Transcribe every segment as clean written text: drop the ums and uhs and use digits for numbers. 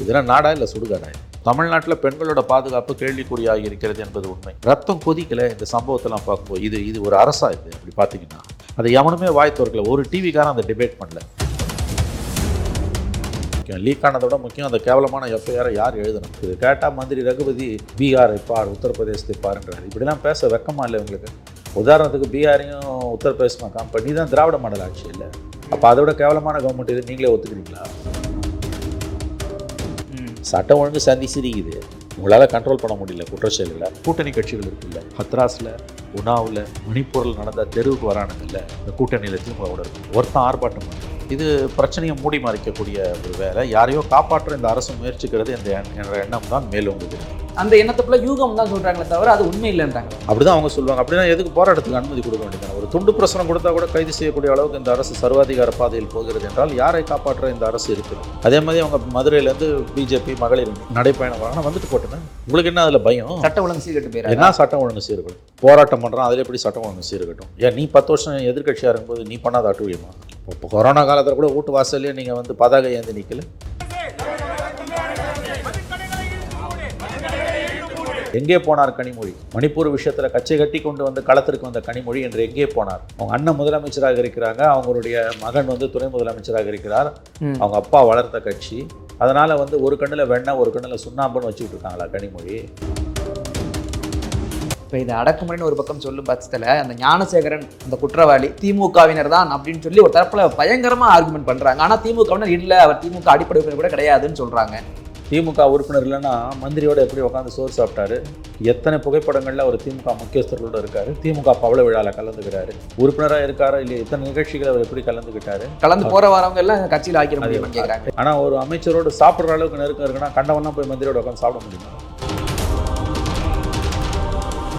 இதெல்லாம் நாடா இல்லை சுடுகாடா? தமிழ்நாட்டில் பெண்களோட பாதுகாப்பு கேள்விக்குறியாகி இருக்கிறது என்பது உண்மை. ரத்தம் கொதிக்கல இந்த சம்பவத்தெல்லாம் பார்க்கும்போது இது ஒரு அரசா இது அப்படி பார்த்தீங்கன்னா அதை எவனுமே வாய் திறக்கல. ஒரு டிவிக்காரன் அந்த டிபேட் பண்ணல. லீக் ஆனதோட முக்கியம் அந்த கேவலமான எஃப்ஐஆரை யார் எழுதணும்? இது கேட்டால் மந்திரி ரகுபதி பீகாரை பார் உத்தரப்பிரதேசத்தை பாருன்றாரு. இப்படிலாம் பேச வெக்கமா இல்லை உங்களுக்கு? உதாரணத்துக்கு பீகாரையும் உத்தரப்பிரதேசமாக கம்பெனி தான் திராவிட மாடல் ஆட்சி இல்லை. அப்போ அதோட கேவலமான கவர்மெண்ட் இது நீங்களே ஒத்துக்கிறீங்களா? சட்டம் ஒழுங்கு சந்தி சிரிக்குது, உங்களால் கண்ட்ரோல் பண்ண முடியல குற்றச்செயல்களை. கூட்டணி கட்சிகள் இருக்குல்ல, ஹத்ராஸில், உனாவில், மணிப்பூரில் நடந்த தெருவுக்கு வரானுங்கல்ல, இந்த கூட்டணியில் திமுகவோட இருக்கும். ஒருத்தன் ஆர்ப்பாட்டம் பண்ணுறது இது பிரச்சனையை மூடி மறைக்கக்கூடிய ஒரு வேலை. யாரையோ காப்பாற்ற இந்த அரசு முயற்சிக்கிறது என்ற எண்ணம் தான் மேலோங்குது. அந்த எண்ணத்துக்குள்ள யூகம் தான் சொல்கிறாங்களே தவிர அது உண்மை இல்லைன்றாங்க. அப்படிதான் அவங்க சொல்லுவாங்க. அப்படின்னா எதுக்கு போராட்டத்துக்கு அனுமதி கொடுக்க வேண்டியது? ஒரு துண்டு பிரசுரம் கொடுத்தா கூட கைது செய்யக்கூடிய அளவுக்கு இந்த அரசு சர்வாதிகார பாதையில் போகிறது என்றால் யாரை காப்பாற்ற இந்த அரசு இருக்குது? அதே மாதிரி அவங்க மதுரையிலேருந்து பிஜேபி மகளிர் நடைப்பயணம் வராங்க, வந்துட்டு போட்டுங்க. உங்களுக்கு என்ன அதில் பயம்? சட்டம் ஒழுங்கு சீர்கட்டு போயிரு. என்ன சட்டம் ஒழுங்கு சீர்கட்டும்? போராட்டம் பண்ணுறான், அதில் எப்படி சட்டம் ஒழுங்கு சீர்கட்டும்? ஏன் நீ 10 வருஷம் எதிர்கட்சியாக இருக்கும்போது நீ பண்ணாத அட்டுழியமா? இப்போ கொரோனா காலத்தில் கூட வீட்டு வாசல்லையே நீங்கள் வந்து பதாகை ஏந்தி நிற்கல. எங்கே போனார் கனிமொழி? மணிப்பூர் விஷயத்தில் கச்சை கட்டி கொண்டு வந்து களத்திற்கு வந்த கனிமொழி என்று எங்கே போனார்? அவங்க அண்ணன் முதலமைச்சராக இருக்கிறாங்க, அவங்களுடைய மகன் வந்து துணை முதலமைச்சராக இருக்கிறார், அவங்க அப்பா வளர்த்த கட்சி. அதனால் வந்து ஒரு கண்ணில் வெண்ணெய் ஒரு கண்ணில் சுண்ணாம்புன்னு வச்சுக்கிட்டு இருக்காங்களா கனிமொழி? இப்போ இது அடக்குமுறைன்னு ஒரு பக்கம் சொல்லும் பட்சத்தில் அந்த ஞானசேகரன் அந்த குற்றவாளி திமுகவினர் தான் அப்படின்னு சொல்லி ஒரு தரப்பில் பயங்கரமாக ஆர்குமெண்ட் பண்ணுறாங்க. ஆனால் திமுகவினர் இல்லை, அவர் திமுக அடிப்படை உறுப்பினர் கூட கிடையாதுன்னு சொல்கிறாங்க. திமுக உறுப்பினர் இல்லைன்னா மந்திரியோட எப்படி உட்காந்து சோறு சாப்பிட்டாரு? எத்தனை புகைப்படங்களில் ஒரு திமுக முக்கியஸ்தர்களோடு இருக்காரு, திமுக பவள விழாவில் கலந்துக்கிறாரு, உறுப்பினராக இருக்காரா இல்லையா, இத்தனை நிகழ்ச்சிகளை அவர் எப்படி கலந்துக்கிட்டாரு? கலந்து போகிற வரவங்க எல்லாம் கட்சியில் ஆக்கிற முடியும்னு கேட்குறாங்க. ஆனால் ஒரு அமைச்சரோடு சாப்பிட்ற அளவுக்கு நெருக்கம் இருக்குன்னா கண்டவனா போய் மந்திரியோட உட்காந்து சாப்பிட முடியுமா?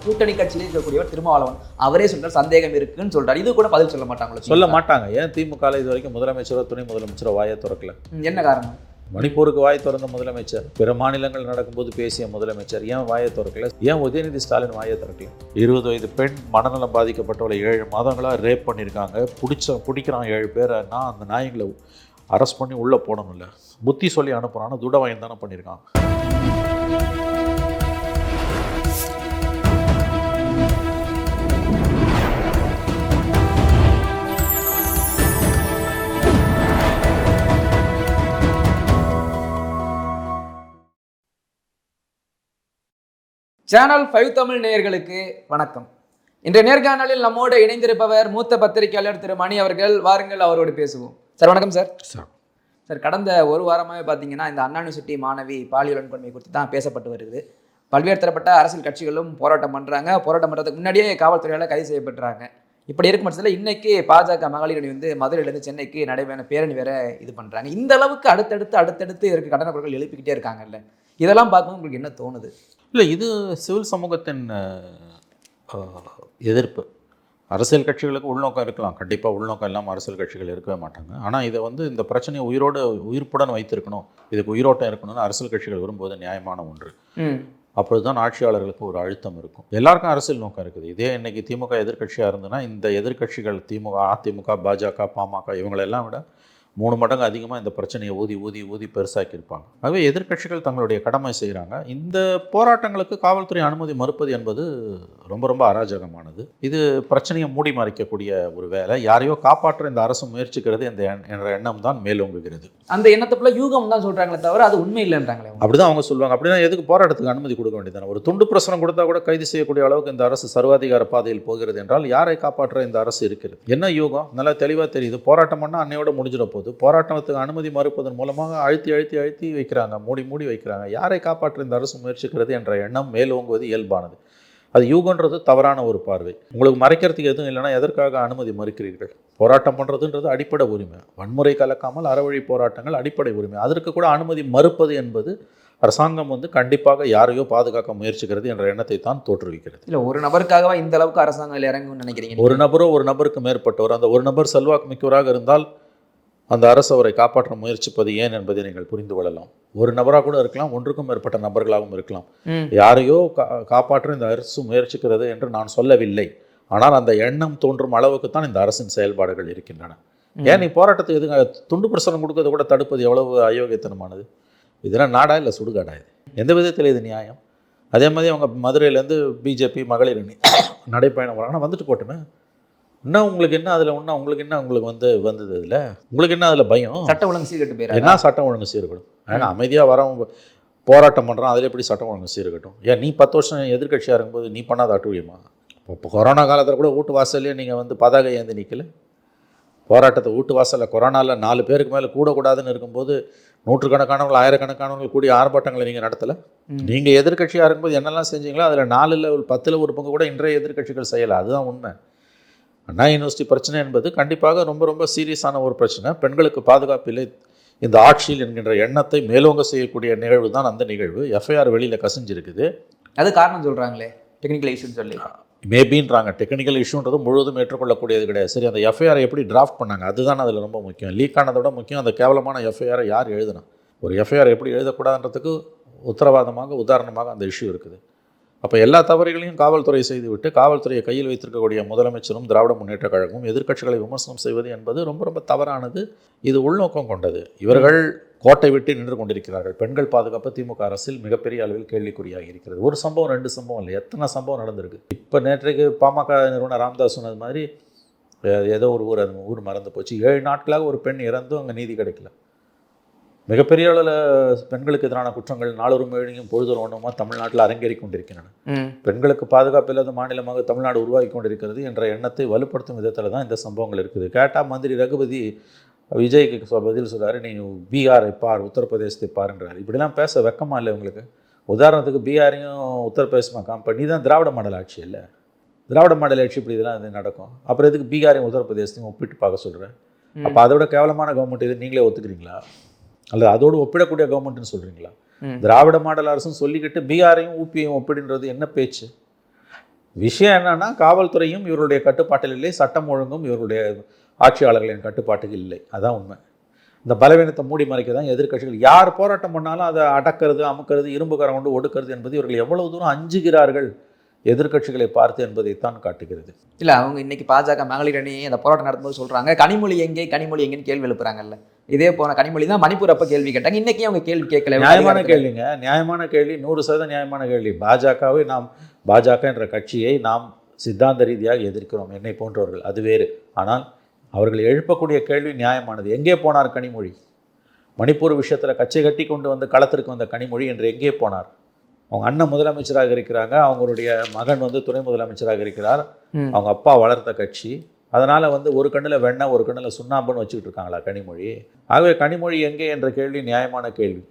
கூட்டணி கட்சியில் இருக்கக்கூடியவர் திருமாவளவன் அவரே சொல்றாரு சந்தேகம் இருக்குன்னு சொல்றாரு. இது கூட பதில் சொல்ல மாட்டாங்களோ? சொல்ல மாட்டாங்க. ஏன் திமுக இது வரைக்கும் முதலமைச்சரோ துணை முதலமைச்சரோ வாயை திறக்கல? என்ன காரணம்? மணிப்பூருக்கு வாய் திறந்த முதலமைச்சர், பிற மாநிலங்கள் நடக்கும்போது பேசிய முதலமைச்சர் ஏன் வாயை திறக்கல? ஏன் உதயநிதி ஸ்டாலின் வாயை திறக்கல? 20 வயது பெண் மனநலம் பாதிக்கப்பட்டவளை 7 மாதங்களாக ரேப் பண்ணியிருக்காங்க. பிடிக்கிறான் 7 பேரைன்னா அந்த நாயங்களை அரெஸ்ட் பண்ணி உள்ளே போடணும்ல, புத்தி சொல்லி அனுப்புறான்னு துடவாயம் தானே பண்ணியிருக்காங்க. சேனல் 5 தமிழ் நேயர்களுக்கு வணக்கம். இன்றைய நேர்காணலில் நம்மோடு இணைந்திருப்பவர் மூத்த பத்திரிகையாளர் திரு மணி அவர்கள். வாருங்கள் அவரோடு பேசுவோம். சார் வணக்கம் சார். சார் கடந்த ஒரு வாரமாகவே பார்த்தீங்கன்னா இந்த அண்ணா யூனிவர்சிட்டி மாணவி பாலியல் வன்கொடுமை குறித்து தான் பேசப்பட்டு வருது. பல்வேறு தரப்பட்ட அரசியல் கட்சிகளும் போராட்டம் பண்ணுறாங்க. போராட்டம் பண்ணுறதுக்கு முன்னாடியே காவல்துறையால் கைது செய்யப்படுறாங்க. இப்படி இருக்கும் பட்சத்தில் இன்னைக்கு பாஜக மகளிர் அணி வந்து மதுரையிலேருந்து சென்னைக்கு நடைபெற பேரணி வேற இது பண்ணுறாங்க. இந்த அளவுக்கு அடுத்தடுத்து இதற்கு கண்டன குரல்கள் எழுப்பிக்கிட்டே இருக்காங்கல்ல, இதெல்லாம் பார்க்கும்போது உங்களுக்கு என்ன தோணுது? இல்லை, இது சிவில் சமூகத்தின் எதிர்ப்பு. அரசியல் கட்சிகளுக்கு உள்நோக்கம் இருக்கலாம், கண்டிப்பாக உள்நோக்கம் இல்லாமல் அரசியல் கட்சிகள் இருக்கவே மாட்டாங்க. ஆனால் இதை வந்து இந்த பிரச்சனையை உயிர்ப்புடன் வைத்திருக்கணும், இதுக்கு உயிரோட்டம் இருக்கணும்னு அரசியல் கட்சிகள் விரும்புவது நியாயமான ஒன்று. அப்பொழுது தான் ஆட்சியாளர்களுக்கு ஒரு அழுத்தம் இருக்கும். எல்லாருக்கும் அரசியல் நோக்கம் இருக்குது. இதே இன்னைக்கு திமுக எதிர்கட்சியாக இருந்ததுன்னா இந்த எதிர்கட்சிகள் திமுக, அதிமுக, பாஜக, பாமக இவங்களெல்லாம் விட 3 மடங்கு அதிகமாக இந்த பிரச்சனையை ஊதி பெருசாக்கியிருப்பாங்க. ஆகவே எதிர்க்கட்சிகள் தங்களுடைய கடமை செய்கிறாங்க. இந்த போராட்டங்களுக்கு காவல்துறை அனுமதி மறுப்பது என்பது ரொம்ப ரொம்ப அராஜகமானது. இது பிரச்சனையை மூடி மறைக்கக்கூடிய ஒரு வேலை. யாரையோ காப்பாற்ற இந்த அரசு முயற்சிக்கிறது என்ற எண்ணம் தான் மேலோங்குகிறது. அந்த எண்ணத்துக்குள்ள யூகம் தான் சொல்கிறாங்களே தவிர அது உண்மை இல்லைன்றாங்களே. அப்படிதான் அவங்க சொல்லுவாங்க. அப்படின்னா எதுக்கு போராட்டத்துக்கு அனுமதி கொடுக்க வேண்டியதானே? ஒரு துண்டு பிரசுரம் கொடுத்தா கூட கைது செய்யக்கூடிய அளவுக்கு இந்த அரசு சர்வாதிகார பாதையில் போகிறது என்றால் யாரை காப்பாற்ற இந்த அரசு இருக்கிறது? என்ன யூகம்? நல்லா தெளிவாக தெரியுது. போராட்டம் பண்ணால் அன்னையோட முடிஞ்சிட போகுது. போராட்டத்துக்கு அனுமதி மறுப்பதன் மூலமாக அழுத்தி வைக்கிறாங்க, மூடி வைக்கிறாங்க. யாரை காப்பாற்ற இந்த அரசு முயற்சிக்கிறது என்ற எண்ணம் மேலோங்குவது இயல்பானது. அது யூகன்றது தவறான ஒரு பார்வை. உங்களுக்கு மறைக்கிறதுக்கு எதுவும் இல்லைன்னா எதற்காக அனுமதி மறுக்கிறீர்கள்? போராட்டம் பண்ணுறதுன்றது அடிப்படை உரிமை. வன்முறை கலக்காமல் அறவழி போராட்டங்கள் அடிப்படை உரிமை. அதற்கு கூட அனுமதி மறுப்பது என்பது அரசாங்கம் வந்து கண்டிப்பாக யாரையோ பாதுகாக்க முயற்சிக்கிறது என்ற எண்ணத்தை தான் தோற்றுவிக்கிறது. இல்லை, ஒரு நபருக்காகவா இந்த அளவுக்கு அரசாங்கம் இறங்கும்னு நினைக்கிறீங்க? ஒரு நபரோ ஒரு நபருக்கு மேற்பட்டவர், அந்த ஒரு நபர் செல்வாக்கு மிக்கவராக இருந்தால் அந்த அரசு அவரை காப்பாற்ற முயற்சிப்பது ஏன் என்பதை நீங்கள் புரிந்து கொள்ளலாம். ஒரு நபராக கூட இருக்கலாம், ஒன்றுக்கும் மேற்பட்ட நபர்களாகவும் இருக்கலாம். யாரையோ காப்பாற்ற இந்த அரசு முயற்சிக்கிறது என்று நான் சொல்லவில்லை. ஆனால் அந்த எண்ணம் தோன்றும் அளவுக்கு தான் இந்த அரசின் செயல்பாடுகள் இருக்கின்றன. ஏன் நீ போராட்டத்துக்கு எதுங்க துண்டு பிரசுரம் கொடுக்கறத கூட தடுப்பது எவ்வளவு அயோக்கியத்தனமானது? இதெல்லாம் நாடா இல்லை சுடுகாடா? இது எந்த விதத்தில் இது நியாயம்? அதே மாதிரி அவங்க மதுரையிலேருந்து பிஜேபி மகளிர் அணி நடைப்பயணம் வராங்கன்னா வந்துட்டு போட்டுமே. இன்னும் உங்களுக்கு என்ன அதில் ஒன்றா உங்களுக்கு என்ன உங்களுக்கு வந்தது இதில்? உங்களுக்கு என்ன அதில் பயம்? சட்டம் ஒழுங்கு சீர்கெட்டு போயிடும். என்ன சட்டம் ஒழுங்கு சீர்கட்டும்? ஏன்னா அமைதியாக வரவங்க போராட்டம் பண்ணுறான், அதில் எப்படி சட்டம் ஒழுங்கு சீர்கட்டும்? ஏன் நீ 10 வருஷம் எதிர்கட்சியாக இருக்கும்போது நீ பண்ணாத அட்டூழியமா? இப்போ கொரோனா காலத்தில் கூட வீட்டு வாசல்லையே நீங்கள் பதாகை ஏந்தி நிற்கல. போராட்டத்தை வீட்டு வாசலில் கொரோனாவில் 4 பேருக்கு மேலே கூடக்கூடாதுன்னு இருக்கும்போது நூற்றுக்கணக்கானவர்கள் ஆயிரக்கணக்கானவர்கள் கூடிய ஆர்ப்பாட்டங்களை நீங்கள் நடத்தலை. நீங்கள் எதிர்கட்சியாக இருக்கும்போது என்னெல்லாம் செஞ்சீங்களோ அதில் 4ல் 10ல் ஒரு பங்கு கூட இன்றைய எதிர்கட்சிகள் செய்யலை. அதுதான் உண்மை. அண்ணா யூனிவர்சிட்டி பிரச்சனை என்பது கண்டிப்பாக ரொம்ப ரொம்ப சீரியஸான ஒரு பிரச்சனை. பெண்களுக்கு பாதுகாப்பு இல்லை இந்த ஆட்சியில் என்கின்ற எண்ணத்தை மேலோங்க செய்யக்கூடிய நிகழ்வு தான் அந்த நிகழ்வு. எஃப்ஐஆர் வெளியில் கசிஞ்சிருக்குது. அது காரணம் சொல்கிறாங்களே, டெக்னிக்கல் இஷ்யூன்னு சொல்லி. மேபின்றாங்க. டெக்னிக்கல் இஷ்யூன்றது முழுவதும் ஏற்றுக்கொள்ளக்கூடியது கிடையாது. சரி, அந்த எஃப்ஐஆரை எப்படி டிராஃப்ட் பண்ணாங்க அதுதான் அதில் ரொம்ப முக்கியம். லீக் ஆனதை விட முக்கியம் அந்த கேவலமான எஃப்ஐஆரை யார் எழுதுனா. ஒரு எஃப்ஐஆர் எப்படி எழுதக்கூடாதுன்றதுக்கு உத்தரவாதமாக உதாரணமாக அந்த இஷ்யூ இருக்குது. அப்போ எல்லா தவறுகளையும் காவல்துறை செய்துவிட்டு காவல்துறையை கையில் வைத்திருக்கக்கூடிய முதலமைச்சரும் திராவிட முன்னேற்ற கழகமும் எதிர்க்கட்சிகளை விமர்சனம் செய்வது என்பது ரொம்ப ரொம்ப தவறானது. இது உள்நோக்கம் கொண்டது. இவர்கள் கோட்டை விட்டு நின்று கொண்டிருக்கிறார்கள். பெண்கள் பாதுகாப்பு திமுக அரசில் மிகப்பெரிய அளவில் கேள்விக்குறியாகி இருக்கிறது. ஒரு சம்பவம் 2 சம்பவம் இல்லை, எத்தனை சம்பவம் நடந்திருக்கு. இப்போ நேற்றைக்கு பாமக நிறுவனர் ராமதாஸ் சொன்னது மாதிரி ஏதோ ஒரு ஊர் மறந்து போச்சு. 7 நாட்களாக ஒரு பெண் இறந்தும் அங்கே நீதி கிடைக்கல. மிகப்பெரிய அளவில் பெண்களுக்கு எதிரான குற்றங்கள் நாளொரும் ஏழையும் பொழுதொரு ஒன்றுமா தமிழ்நாட்டில் அரங்கேறி கொண்டிருக்கின்றன. பெண்களுக்கு பாதுகாப்பு இல்லாத மாநிலமாக தமிழ்நாடு உருவாகி கொண்டிருக்கிறது என்ற எண்ணத்தை வலுப்படுத்தும் விதத்தில் தான் இந்த சம்பவங்கள் இருக்குது. கேட்டால் மந்திரி ரகுபதி விஜய்க்கு பதில் சொல்கிறாரு, நீ பீகாரை பார், உத்தரப்பிரதேசத்தை பாருன்றார். இப்படிலாம் பேச வெக்கமா இல்லை உங்களுக்கு? உதாரணத்துக்கு பீகாரையும் உத்தரப்பிரதேசமா காம்ப, நீ தான் திராவிட மாடல் ஆட்சி இல்லை. திராவிட மாடல் ஆட்சி இப்படி இதெல்லாம் இது நடக்கும். அப்புறம் எதுக்கு பீகாரையும் உத்தரப்பிரதேசத்தையும் ஒப்பிட்டு பார்க்க சொல்கிறேன்? அப்போ அதோட கேவலமான கவர்மெண்ட் இது நீங்களே ஒத்துக்கிறீங்களா? அல்லது அதோடு ஒப்பிடக்கூடிய கவர்மெண்ட்னு சொல்கிறீங்களா? திராவிட மாடல் அரசும் சொல்லிக்கிட்டு பீகாரையும் ஊபியையும் ஒப்பிடுன்றது என்ன பேச்சு? விஷயம் என்னன்னா, காவல்துறையும் இவருடைய கட்டுப்பாட்டில் இல்லை, சட்டம் ஒழுங்கும் இவருடைய ஆட்சியாளர்களின் கட்டுப்பாட்டுக்கு இல்லை. அதான் உண்மை. இந்த பலவீனத்தை மூடி மறைக்க தான் எதிர்க்கட்சிகள் யார் போராட்டம் பண்ணாலும் அதை அடக்கிறது, அமுக்கிறது, இரும்பு கரம் கொண்டு ஒடுக்கிறது என்பது இவர்கள் எவ்வளவு தூரம் அஞ்சுகிறார்கள் எதிர்க்கட்சிகளை பார்த்து என்பதைத்தான் காட்டுகிறது. இல்லை, அவங்க இன்னைக்கு பாஜக மகளிர் அணி அந்த போராட்டம் நடத்தும்போது சொல்கிறாங்க, கனிமொழி எங்கேன்னு கேள்வி எழுப்புறாங்கல்ல. இதே போன கனிமொழி தான் மணிப்பூர் அப்போ கேள்வி கேட்டாங்க. இன்னைக்கு அவங்க கேள்வி கேட்கல. நியாயமான கேள்விங்க, நியாயமான கேள்வி, 100% நியாயமான கேள்வி. பாஜக என்ற கட்சியை நாம் சித்தாந்த ரீதியாக எதிர்க்கிறோம், என்னை போன்றவர்கள், அது வேறு. ஆனால் அவர்கள் எழுப்பக்கூடிய கேள்வி நியாயமானது. எங்கே போனார் கனிமொழி? மணிப்பூர் விஷயத்தில் கச்சை கட்டி கொண்டு வந்து களத்திற்கு வந்த கனிமொழி என்று எங்கே போனார்? அவங்க அண்ணன் முதலமைச்சராக இருக்கிறாங்க, அவங்களுடைய மகன் துணை முதலமைச்சராக இருக்கிறார். அவங்க அப்பா வளர்த்த கட்சி. அதனால் ஒரு கண்ணில் வெண்ணெய் ஒரு கண்ணில் சுண்ணாம்புன்னு வச்சுக்கிட்டு இருக்காங்களா கனிமொழி? ஆகவே கனிமொழி எங்கே என்ற கேள்வி நியாயமான கேள்வி.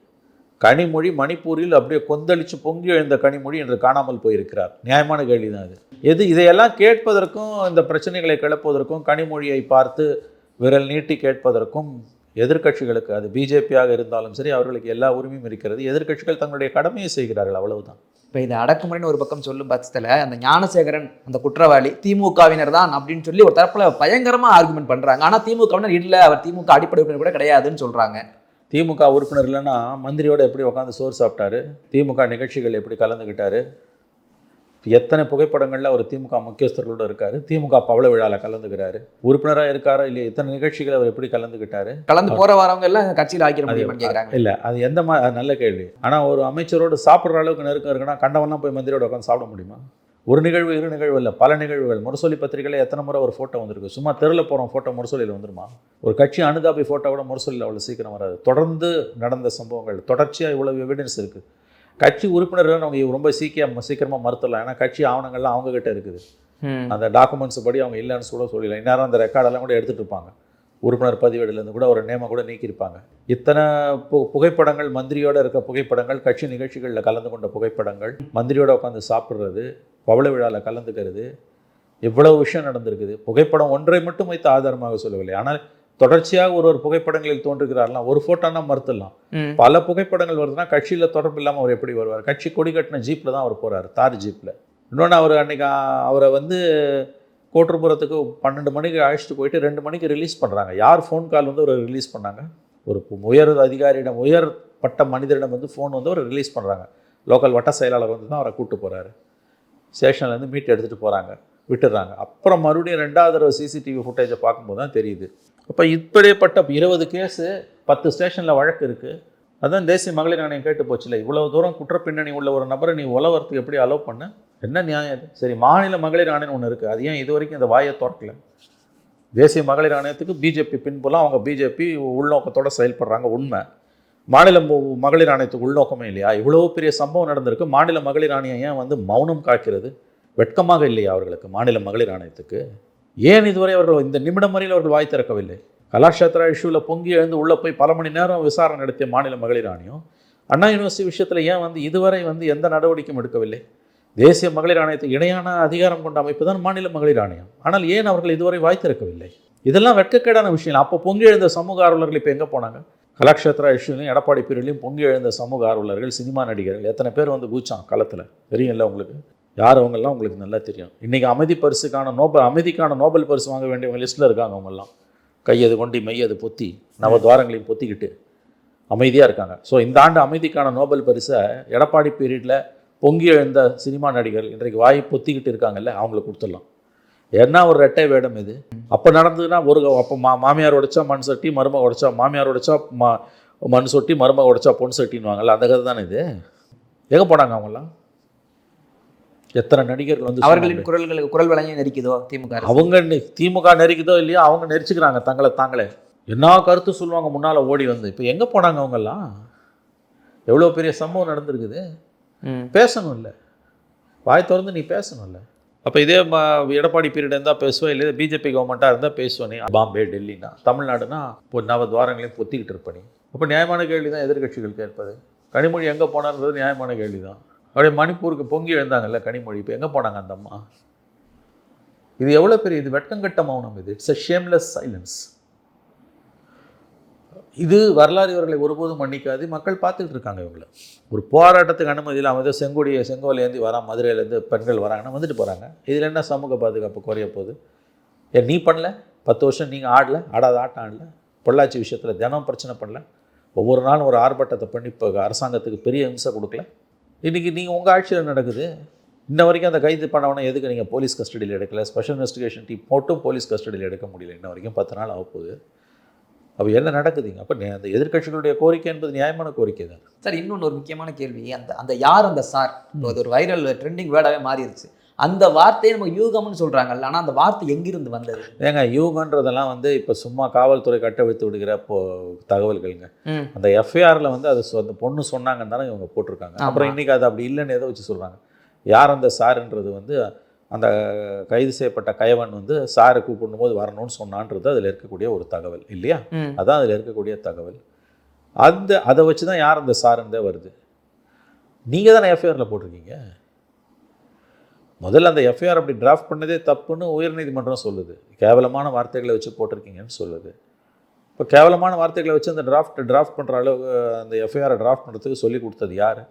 கனிமொழி மணிப்பூரில் அப்படியே கொந்தளித்து பொங்கி எழுந்த கனிமொழி என்று காணாமல் போயிருக்கிறார். நியாயமான கேள்வி தான் அது. இதையெல்லாம் கேட்பதற்கும் இந்த பிரச்சனைகளை கிளப்புவதற்கும் கனிமொழியை பார்த்து விரல் நீட்டி கேட்பதற்கும் எதிர்க்கட்சிகளுக்கு, அது பிஜேபியாக இருந்தாலும் சரி, அவர்களுக்கு எல்லா உரிமையும் இருக்கிறது. எதிர்க்கட்சிகள் தங்களுடைய கடமையை செய்கிறார்கள், அவ்வளவுதான். இப்போ இது அடக்குமுறைன்னு ஒரு பக்கம் சொல்லும் பட்சத்தில் அந்த ஞானசேகரன் அந்த குற்றவாளி திமுகவினர் தான் அப்படின்னு சொல்லி ஒரு தரப்புல பயங்கரமாக ஆர்குமெண்ட் பண்ணுறாங்க. ஆனால் திமுகவினர் இல்லை, அவர் திமுக அடிப்படை உறுப்பினர் கூட கிடையாதுன்னு சொல்கிறாங்க. திமுக உறுப்பினர் இல்லைன்னா மந்திரியோடு எப்படி உட்காந்து சோறு சாப்பிட்டாரு? திமுக நிகழ்ச்சிகள் எப்படி கலந்துக்கிட்டாரு? எத்தனை புகைப்படங்களில் அவர் திமுக முக்கியஸ்தர்களோடு இருக்காரு, திமுக பவள விழாவில் கலந்துக்கிறாரு, உறுப்பினராக இருக்காரா இல்லையா, எத்தனை நிகழ்ச்சிகள் அவர் எப்படி கலந்துக்கிட்டாரு? கலந்து போகிற வரவங்க எல்லாம் கட்சியில் ஆக்கிற முடியுமான்னு கேட்குறாங்க. இல்லை, அது எந்த மாதிரி நல்ல கேள்வி. ஆனால் ஒரு அமைச்சரோடு சாப்பிட்ற அளவுக்கு நெருக்கம் இருக்குன்னா கண்டவன்லாம் போய் மந்திரியோட உட்காந்து சாப்பிட முடியுமா? ஒரு நிகழ்வு, 2 நிகழ்வு இல்லை, பல நிகழ்வுகள். முரசொலி பத்திரிகையில் எத்தனை முறை ஒரு ஃபோட்டோ வந்திருக்கு? சும்மா தெருவில் போகிறோம் ஃபோட்டோ முரசொலியில் வந்துருமா? ஒரு கட்சி அனுதாபி ஃபோட்டோ கூட முரசொலியில் அவ்வளோ சீக்கிரம் வராது. தொடர்ந்து நடந்த சம்பவங்கள், தொடர்ச்சியாக இவ்வளவு எவிடன்ஸ் இருக்குது. கட்சி உறுப்பினர்கள் அவங்க ரொம்ப சீக்கிரமாக மறுத்துடலாம். ஏன்னா கட்சி ஆவணங்கள்லாம் அவங்ககிட்ட இருக்குது. அந்த டாக்குமெண்ட்ஸ் படி அவங்க இல்லைன்னு சொல்லலாம். இந்நேரம் அந்த ரெக்கார்டெல்லாம் கூட எடுத்துகிட்டு இருப்பாங்க. உறுப்பினர் பதிவேடுலேருந்து கூட ஒரு நேமை கூட நீக்கியிருப்பாங்க. இத்தனை புகைப்படங்கள், மந்திரியோடு இருக்க புகைப்படங்கள், கட்சி நிகழ்ச்சிகளில் கலந்து கொண்ட புகைப்படங்கள், மந்திரியோடு உட்காந்து சாப்பிட்றது, பவள விழாவில் கலந்துக்கிறது, இவ்வளவு விஷயம் நடந்திருக்குது. புகைப்படம் ஒன்றை மட்டும் வைத்து ஆதாரமாக சொல்லவில்லை. ஆனால் தொடர்ச்சியாக ஒரு புகைப்படங்களில் தோன்றுகிறார்லாம். ஒரு ஃபோட்டோனா மறுத்துடலாம். பல புகைப்படங்கள் வருதுன்னா கட்சியில் தொடர்பு இல்லாமல் அவர் எப்படி வருவார்? கட்சி கொடி கட்டின ஜீப்பில் தான் அவர் போகிறார், தார் ஜீப்பில். இன்னொன்று, அவர் அன்றைக்கி அவரை கோட்டுப்புறத்துக்கு 12 மணிக்கு அழைச்சிட்டு போயிட்டு 2 மணிக்கு ரிலீஸ் பண்ணுறாங்க. யார் ஃபோன் கால் ஒரு ரிலீஸ் பண்ணாங்க? ஒரு உயர் அதிகாரியிடம், உயர்பட்ட மனிதரிடம் ஃபோன் ஒரு ரிலீஸ் பண்ணுறாங்க. லோக்கல் வட்ட செயலாளர் தான் அவரை கூப்பிட்டு போகிறாரு. ஸ்டேஷன்லேருந்து மீட் எடுத்துகிட்டு போகிறாங்க, விட்டுடுறாங்க. அப்புறம் மறுபடியும் 2வது தடவை சிசிடிவி ஃபுட்டேஜை பார்க்கும்போது தான் தெரியுது. அப்போ இப்படிப்பட்ட 20 கேஸு, 10 ஸ்டேஷனில் வழக்கு இருக்குது. அதான் தேசிய மகளிர் ஆணையம் கேட்டு போச்சுல, இவ்வளோ தூரம் குற்றப்பின்னணி உள்ள ஒரு நபரை நீ உலவரத்துக்கு எப்படி அலோவ் பண்ண? என்ன நியாயம் அது? சரி, மாநில மகளிர் ஆணையம் ஒன்று இருக்குது, அது ஏன் இது வரைக்கும் இந்த வாயை திறக்கல? தேசிய மகளிர் ஆணையத்துக்கு பிஜேபி பின்புலம், அவங்க பிஜேபி உள்நோக்கத்தோடு செயல்படுறாங்க, உண்மை. மாநில மகளிர் ஆணையத்துக்கு உள்நோக்கமே இல்லையா? இவ்வளோ பெரிய சம்பவம் நடந்திருக்கு, மாநில மகளிர் ஆணையம் ஏன் வந்து மௌனம் காக்கிறது? வெட்கமாக இல்லையா அவர்களுக்கு? மாநில மகளிர் ஆணையத்துக்கு ஏன் இதுவரை அவர்கள் இந்த நிமிடம் வரையில் அவர்கள் வாய் திறக்கவில்லை? கலாஷேத்ரா இஷ்யூவில் பொங்கி எழுந்து உள்ளே போய் பல மணி நேரம் விசாரணை நடத்திய மாநில மகளிர் ஆணையம் அண்ணா யூனிவர்சிட்டி விஷயத்தில் ஏன் வந்து இதுவரை வந்து எந்த நடவடிக்கையும் எடுக்கவில்லை? தேசிய மகளிர் ஆணையத்துக்கு இணையான அதிகாரம் கொண்ட அமைப்பு தான் மாநில மகளிர் ஆணையம். ஆனால் ஏன் அவர்கள் இதுவரை வாய் திறக்கவில்லை? இதெல்லாம் வெட்கக்கேடான விஷயம். அப்போ பொங்கி எழுந்த சமூக ஆர்வலர்கள் இப்போ எங்கே போனாங்க? கலாஷேத்ரா இஷ்யூலையும் எடப்பாடி பீரியட்லையும் பொங்கி எழுந்த சமூக ஆர்வலர்கள், சினிமா நடிகர்கள் எத்தனை பேர் வந்து கூச்சான் களத்தில் தெரியும்ல உங்களுக்கு? யார் அவங்கெல்லாம் உங்களுக்கு நல்லா தெரியும். இன்றைக்கி அமைதிக்கான நோபல் பரிசு வாங்க வேண்டியவங்க லிஸ்ட்டில் இருக்காங்க. அவங்கெல்லாம் கையது கொண்டி மையது பொத்தி நவத்வாரங்களையும் பொத்திக்கிட்டு அமைதியாக இருக்காங்க. ஸோ இந்த ஆண்டு அமைதிக்கான நோபல் பரிசை எடப்பாடி பீரியடில் பொங்கி எழுந்த சினிமா நடிகர் இன்றைக்கு வாய் பொத்திக்கிட்டு இருக்காங்கல்ல, அவங்களுக்கு கொடுத்துடலாம். என்ன ஒரு ரெட்டை வேடம் இது? அப்போ நடந்ததுன்னா அப்போ மாமியார் உடைச்சா மண் சட்டி, மருமக உடைச்சா மாமியார் உடைச்சா மண் சொட்டி, மருமக உடைச்சா பொன் சட்டின்னுவாங்கல்ல, அந்த கதை தானே இது. எங்கே போனாங்க அவங்கெல்லாம்? எத்தனை நடிகர்கள் வந்து அவர்களின் குரல் வழங்கி நெரிக்குதோ திமுக? அவங்க திமுக நெரிக்குதோ இல்லையோ, அவங்க நெரிச்சுக்கிறாங்க தங்களை தாங்களே. என்ன கருத்து சொல்லுவாங்க முன்னால் ஓடி வந்து. இப்போ எங்கே போனாங்க அவங்கெல்லாம்? எவ்வளோ பெரிய சம்பவம் நடந்திருக்குது. பேசணும் இல்லை, வாய் திறந்து நீ பேசணும் இல்லை. அப்போ இதே எடப்பாடி பீரியட் இருந்தால் பேசுவேன், இல்லை பிஜேபி கவர்மெண்ட்டாக இருந்தால் பேசுவேன். நீ பாம்பே டெல்லினா, தமிழ்நாடுனா இப்போ நவத்வாரங்களையும் பொத்திக்கிட்டு இருப்பேன். அப்போ நியாயமான கேள்வி தான் எதிர்கட்சிகள் கேட்பது. கனிமொழி எங்கே போனான்றது நியாயமான கேள்வி தான். அப்படியே மணிப்பூருக்கு பொங்கி எழுந்தாங்கல்ல கனிமொழி, இப்போ எங்கே போனாங்க அந்த அம்மா? இது எவ்வளோ பெரிய, இது வெட்கங்கட்ட மௌனம். இது இட்ஸ் எ ஷேம்லெஸ் சைலன்ஸ். இது வரலாறு இவர்களை ஒருபோதும் மன்னிக்காது. மக்கள் பார்த்துக்கிட்டு இருக்காங்க இவங்களை. ஒரு போராட்டத்துக்கு அனுமதி இல்லாமல் ஏதோ செங்கோல் ஏந்தி வரான், மதுரையிலேருந்து பெண்கள் வராங்கன்னா வந்துட்டு போகிறாங்க. இதில் என்ன சமூக பாதுகாப்பு குறைய போகுது? ஏன் நீ பண்ணல? 10 வருஷம் நீங்கள் ஆடாத ஆட்டம் ஆடல? பொள்ளாச்சி விஷயத்தில் தினம் பிரச்சனை பண்ணல? ஒவ்வொரு நாளும் ஒரு ஆர்ப்பாட்டத்தை பண்ணி இப்போ அரசாங்கத்துக்கு பெரிய இம்சை கொடுக்கல? இன்றைக்கி நீங்கள் உங்கள் ஆட்சியில் நடக்குது. இன்ன வரைக்கும் அந்த கைது பண்ணவனை எதுக்கு நீங்கள் போலீஸ் கஸ்டடியில் எடுக்கல? ஸ்பெஷல் இன்வெஸ்டிகேஷன் டீம் போட்டும் போலீஸ் கஸ்டடியில் எடுக்க முடியல. இன்ன வரைக்கும் 10 நாள் ஆகப்போகுது. அப்போ என்ன நடக்குதுங்க? அப்போ அந்த எதிர்கட்சிகளுடைய கோரிக்கை என்பது நியாயமான கோரிக்கை தான். சார், இன்னொன்று ஒரு முக்கியமான கேள்வி, அந்த யார் அந்த சார், அது ஒரு வைரல் ட்ரெண்டிங் வேர்டாகவே மாறிடுச்சு. அந்த வார்த்தையை நம்ம யூகம்னு சொல்கிறாங்கல்ல, ஆனால் அந்த வார்த்தை எங்கிருந்து வந்தது? ஏங்க யூகன்றதெல்லாம் வந்து இப்போ சும்மா காவல்துறை கட்டவிழ்த்து விடுகிற தகவல்கள்ங்க. அந்த எஃப்ஐஆரில் வந்து அது அந்த பொண்ணு சொன்னாங்கன்னு தானே இவங்க போட்டிருக்காங்க. அப்புறம் இன்றைக்கி அது அப்படி இல்லைன்னு எதை வச்சு சொல்கிறாங்க? யார் அந்த சாருன்றது வந்து அந்த கைது செய்யப்பட்ட கயவன் வந்து சாரை கூப்பிடும் போது வரணும்னு சொன்னான்றது அதில் இருக்கக்கூடிய ஒரு தகவல் இல்லையா? அதான் அதில் இருக்கக்கூடிய தகவல். அதை வச்சு தான் யார் அந்த சாருன்றதே வருது. நீங்கள் தானே எஃப்ஐஆரில் போட்டிருக்கீங்க. முதல்ல அந்த எஃப்ஐஆர் அப்படி டிராஃப்ட் பண்ணதே தப்புன்னு உயர்நீதிமன்றம் சொல்லுது. கேவலமான வார்த்தைகளை வச்சு போட்டிருக்கீங்கன்னு சொல்லுது. இப்போ கேவலமான வார்த்தைகளை வச்சு அந்த டிராஃப்ட் பண்ணுற அளவு அந்த எஃப்ஐஆரை டிராஃப்ட் பண்ணுறதுக்கு சொல்லி கொடுத்தது யார்?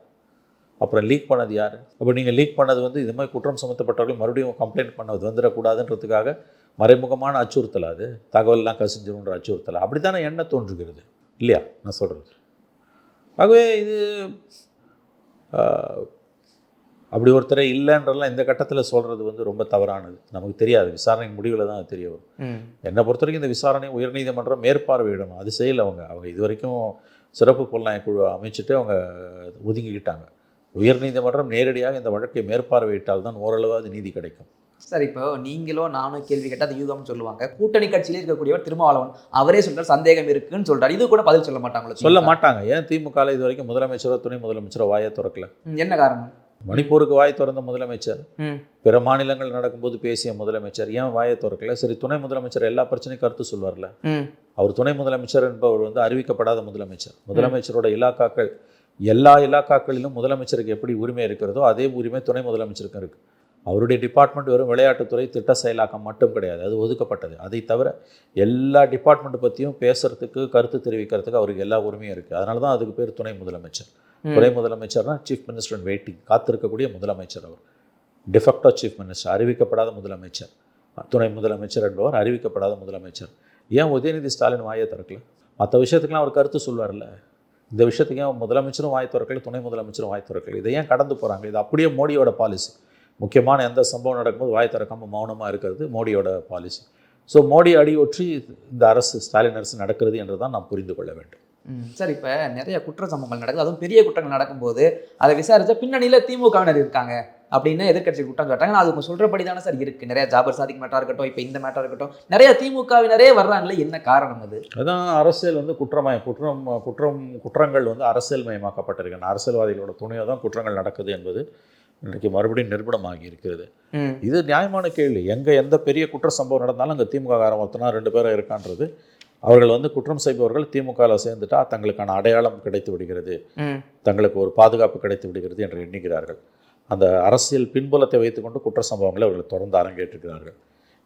அப்புறம் லீக் பண்ணது யார்? அப்போ நீங்கள் லீக் பண்ணது வந்து இது மாதிரி குற்றம் சுமத்தப்பட்டவர்கள் மறுபடியும் கம்ப்ளைண்ட் பண்ணது வந்துடக்கூடாதுன்றதுக்காக மறைமுகமான அச்சுறுத்தல், அது தகவல்லாம் கசிஞ்சிருன்ற அச்சுறுத்தல். அப்படி தானே என்ன தோன்றுகிறது இல்லையா நான் சொல்கிறது? ஆகவே இது அப்படி ஒருத்தரை இல்லைன்றலாம் இந்த கட்டத்தில் சொல்கிறது வந்து ரொம்ப தவறானது. நமக்கு தெரியாது, விசாரணை முடிவில் தான் அது தெரிய வரும். என்னை பொறுத்த வரைக்கும் இந்த விசாரணை உயர்நீதிமன்றம் மேற்பார்வையிடணும். அது செய்யலை. அவங்க இது வரைக்கும் சிறப்பு புலனாய்வு குழு அமைச்சிட்டு அவங்க ஒதுங்கிக்கிட்டாங்க. உயர்நீதிமன்றம் நேரடியாக இந்த வழக்கை மேற்பார்வையிட்டால் தான் ஓரளவாவது நீதி கிடைக்கும். சார், இப்போ நீங்களோ நானும் கேள்வி கேட்டால் அது யூகம்னு சொல்லுவாங்க. கூட்டணி கட்சியில் இருக்கக்கூடியவர் திருமாவளவன் அவரே சொல்கிறார் சந்தேகம் இருக்குன்னு சொல்கிறார். இது கூட பதில் சொல்ல மாட்டாங்களோ? சொல்ல மாட்டாங்க. ஏன் திமுக இது வரைக்கும் முதலமைச்சரோ துணை முதலமைச்சரோ வாயை திறக்கல? என்ன காரணம்? மணிப்பூருக்கு வாய் திறந்த முதலமைச்சர், பிற மாநிலங்கள் நடக்கும்போது பேசிய முதலமைச்சர் ஏன் வாயை திறக்கல? சரி, துணை முதலமைச்சர் எல்லா பிரச்சனையும் கருத்து சொல்வார்ல. அவர் துணை முதலமைச்சர் என்பவர் வந்து அறிவிக்கப்படாத முதலமைச்சர். முதலமைச்சரோட இலாக்காக்கள் எல்லா இலாக்காக்களிலும் முதலமைச்சருக்கு எப்படி உரிமை இருக்கிறதோ அதே உரிமை துணை முதலமைச்சருக்கும் இருக்குது. அவருடைய டிபார்ட்மெண்ட் வெறும் விளையாட்டுத்துறை திட்ட செயலாக்கம் மட்டும் கிடையாது, அது ஒதுக்கப்பட்டது. அதை தவிர எல்லா டிபார்ட்மெண்ட் பற்றியும் பேசுறதுக்கு கருத்து தெரிவிக்கிறதுக்கு அவருக்கு எல்லா உரிமையும் இருக்குது. அதனால தான் அதுக்கு பேர் துணை முதலமைச்சர். துணை முதலமைச்சர்னா சீஃப் மினிஸ்டர் அண்ட் வெயிட்டிங், காத்திருக்கக்கூடிய முதலமைச்சர். அவர் டிஃபெக்டோ சீஃப் மினிஸ்டர், அறிவிக்கப்படாத முதலமைச்சர். துணை முதலமைச்சர் என்பவர் அறிவிக்கப்படாத முதலமைச்சர். ஏன் உதயநிதி ஸ்டாலின் வாயை திறக்கல? மற்ற விஷயத்துக்குலாம் அவர் கருத்து சொல்வார்ல. இந்த விஷயத்துக்கு ஏன் முதலமைச்சரும் வாய் திறக்கல, துணை முதலமைச்சரும் வாய் திறக்கல? இதை ஏன் கடந்து போகிறாங்க? இது அப்படியே மோடியோட பாலிசி. முக்கியமான எந்த சம்பவம் நடக்கும்போது வாய் திறக்காமல் மௌனமாக இருக்கிறது மோடியோட பாலிசி. ஸோ மோடி அடியொற்றி இந்த அரசு, ஸ்டாலின் அரசு நடக்கிறது என்று தான் நாம் புரிந்து கொள்ள வேண்டும். சார் இப்போ நிறைய குற்ற சம்பவங்கள் நடக்குது, அதுவும் பெரிய குற்றங்கள் நடக்கும்போது அதை விசாரிச்சா பின்னணியில் திமுகவினர் இருக்காங்க அப்படின்னு எதிர்க்கட்சி குற்றம் சொல்றாங்க. அது உங்க சொல்றபடி தானே சார் இருக்கு. நிறைய ஜாபர் சாதிக் மேட்டா இருக்கட்டும், இப்போ இந்த மேட்டா இருக்கட்டும், நிறைய திமுகவினரே வர்றாங்களே, என்ன காரணம் அது? அதான் அரசியல் வந்து குற்றங்கள் வந்து அரசியல் மயமாக்கப்பட்டிருக்கு. அரசியல்வாதிகளோட துணையாக தான் குற்றங்கள் நடக்குது என்பது இன்றைக்கு மறுபடியும் நிரூபணமாகி இருக்கிறது. இது நியாயமான கேள்வி. எந்த பெரிய குற்ற சம்பவம் நடந்தாலும் அங்கே திமுக காரம் ஒருத்தனா 2 பேரும் இருக்கான்றது, அவர்கள் வந்து குற்றம் செய்பவர்கள் திமுகவில் சேர்ந்துட்டா தங்களுக்கான அடையாளம் கிடைத்து விடுகிறது, தங்களுக்கு ஒரு பாதுகாப்பு கிடைத்து விடுகிறது என்று எண்ணுகிறார்கள். அந்த அரசியல் பின்புலத்தை வைத்துக்கொண்டு குற்ற சம்பவங்களை அவர்கள் தொடர்ந்து அரங்கேற்றிருக்கிறார்கள்.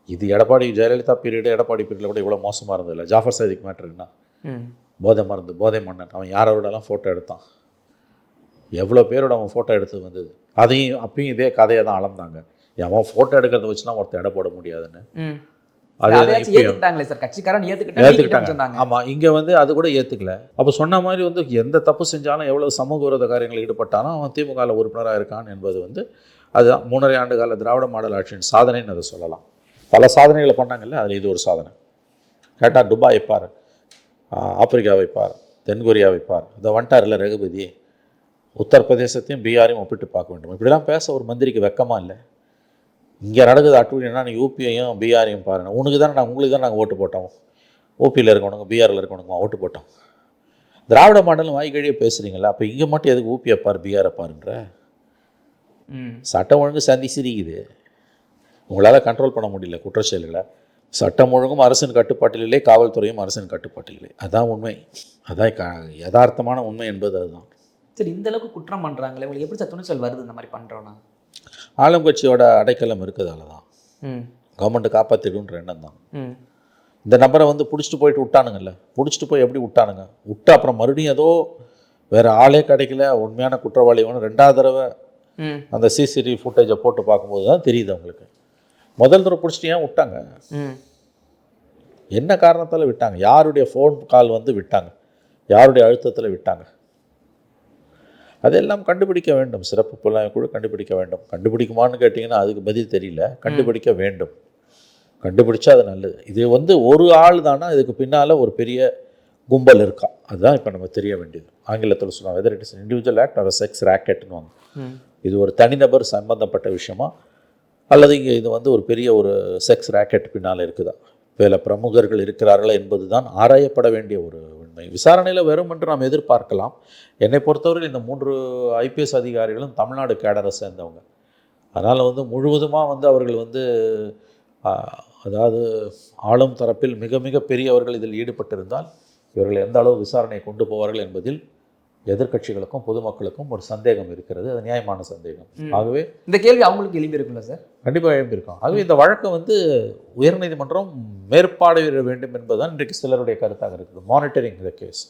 இது எடப்பாடி ஜெயலலிதா பீரியடு, எடப்பாடி பீரியடில் கூட இவ்வளோ மோசமாக இருந்ததில்லை. ஜாஃபர் சாதிக் மேட்டர் என்ன, போதை மன்னன், அவன் யாரோடலாம் ஃபோட்டோ எடுத்தான், எவ்வளோ பேரோட அவன் ஃபோட்டோ எடுத்து வந்தது. அதையும் அப்பயும் இதே கதையை தான் அளந்தாங்க. அவன் ஃபோட்டோ எடுக்கிறத வச்சுலாம் ஒருத்தர் எடை போட முடியாதுன்னு. ஏத்துக்கிட்டாங்க. ஆமா, இங்க வந்து அது கூட ஏத்துக்கல. அப்ப சொன்ன மாதிரி வந்து எந்த தப்பு செஞ்சாலும், எவ்வளவு சமூக விரோத காரியங்கள் ஈடுபட்டாலும் அவன் திமுக உறுப்பினராக இருக்கான் என்பது வந்து அதுதான் 3.5 ஆண்டு கால திராவிட மாடல் ஆட்சியின் சாதனைன்னு அதை சொல்லலாம். பல சாதனைகளை பண்ணாங்கல்ல, அதில் இது ஒரு சாதனை. கேட்டால் துபாய் பார், ஆப்பிரிக்கா வைப்பார், தென்கொரியா வைப்பார், இதை வந்துட்டார்ல ரகுபதி, உத்தரப்பிரதேசத்தையும் பீகாரையும் ஒப்பிட்டு பார்க்க வேண்டும். இப்படிலாம் பேச ஒரு மந்திரிக்கு வெக்கமா இல்லை? இங்கே நடக்குது அட்டுவீனா, நீ யூபியையும் பீகாரையும் பாருங்க. உங்களுக்கு தான் நாங்கள் ஓட்டு போட்டோம். ஓபியில் இருக்கணுங்க, பீகாரில் இருக்கணுமா ஓட்டு போட்டோம். திராவிட மாடலும் வாய்க்கழியே பேசுகிறீங்களா? அப்போ இங்கே மட்டும் எதுக்கு ஊபியை பார் பீகாரை பாருன்ற? சட்டம் ஒழுங்கு சந்தி சிரிக்குது, உங்களால் கண்ட்ரோல் பண்ண முடியல குற்றச்செயல்களை. சட்டம் ஒழுங்கும் அரசின் கட்டுப்பாட்டிலே, காவல்துறையும் அரசின் கட்டுப்பாட்டிலே. அதான் உண்மை, அதான் யதார்த்தமான உண்மை என்பது அதுதான். சரி, இந்த அளவுக்கு குற்றம் பண்ணுறாங்களே, உங்களுக்கு எப்படி துணிச்சல் வருது இந்த மாதிரி பண்ணுறோன்னா? ஆளும் கட்சியோட அடைக்கலம் இருக்குதால தான். கவர்மெண்ட்டை காப்பாற்றிடுன்ற எண்ணம் தான். இந்த நபரை வந்து பிடிச்சிட்டு போயிட்டு விட்டானுங்கல்ல, பிடிச்சிட்டு போய் எப்படி விட்டானுங்க, விட்டு அப்புறம் மறுபடியும் ஏதோ வேறு ஆளே கிடைக்கல, உண்மையான குற்றவாளி வேணும், 2வது தடவை அந்த சிசிடிவி ஃபுட்டேஜை போட்டு பார்க்கும்போது தான் தெரியுது அவங்களுக்கு. முதல் தடவை பிடிச்சிட்டு ஏன் விட்டாங்க, என்ன காரணத்தால் விட்டாங்க, யாருடைய ஃபோன் கால் வந்து விட்டாங்க, யாருடைய அழுத்தத்தில் விட்டாங்க, அதெல்லாம் கண்டுபிடிக்க வேண்டும். சிறப்பு புலனாய்வு குழு கண்டுபிடிக்க வேண்டும். கண்டுபிடிக்குமான்னு கேட்டிங்கன்னா அதுக்கு பதில் தெரியல. கண்டுபிடிக்க வேண்டும். கண்டுபிடிச்சா அது நல்லது. இது வந்து ஒரு ஆள் தானா, இதுக்கு பின்னால் ஒரு பெரிய கும்பல் இருக்கா, அதுதான் இப்போ நம்ம தெரிய வேண்டியது. ஆங்கிலத்தில் சொல்லுவாங்க, whether it is individual act or sex ராக்கெட்னு வாங்க. இது ஒரு தனிநபர் சம்பந்தப்பட்ட விஷயமா, அல்லது இங்கே இது வந்து ஒரு பெரிய ஒரு செக்ஸ் ராக்கெட் பின்னால் இருக்குதா, பல பிரமுகர்கள் இருக்கிறார்களா என்பது தான் ஆராயப்பட வேண்டிய ஒரு உண்மை. விசாரணையில் வரும் என்று நாம் எதிர்பார்க்கலாம். என்னை பொறுத்தவரையில் இந்த 3 IPS அதிகாரிகளும் தமிழ்நாடு கேடரை சேர்ந்தவங்க. அதனால் வந்து முழுவதுமாக வந்து அவர்கள் வந்து அதாவது ஆளும் தரப்பில் மிக மிக பெரியவர்கள் இதில் ஈடுபட்டிருந்தால் இவர்கள் எந்த அளவு விசாரணையை கொண்டு போவார்கள் என்பதில் எதிர்க்கட்சிகளுக்கும் பொதுமக்களுக்கும் ஒரு சந்தேகம் இருக்கிறது. அது நியாயமான சந்தேகம். ஆகவே இந்த கேள்வி அவங்களுக்கு எழுப்பியிருக்குல்ல சார்? கண்டிப்பாக எழுப்பியிருக்கோம். ஆகவே இந்த வழக்கை வந்து உயர்நீதிமன்றம் மேற்பார்வையிட வேண்டும் என்பதுதான் இன்றைக்கு சிலருடைய கருத்தாக இருக்குது. மானிட்டரிங் த கேஸ்,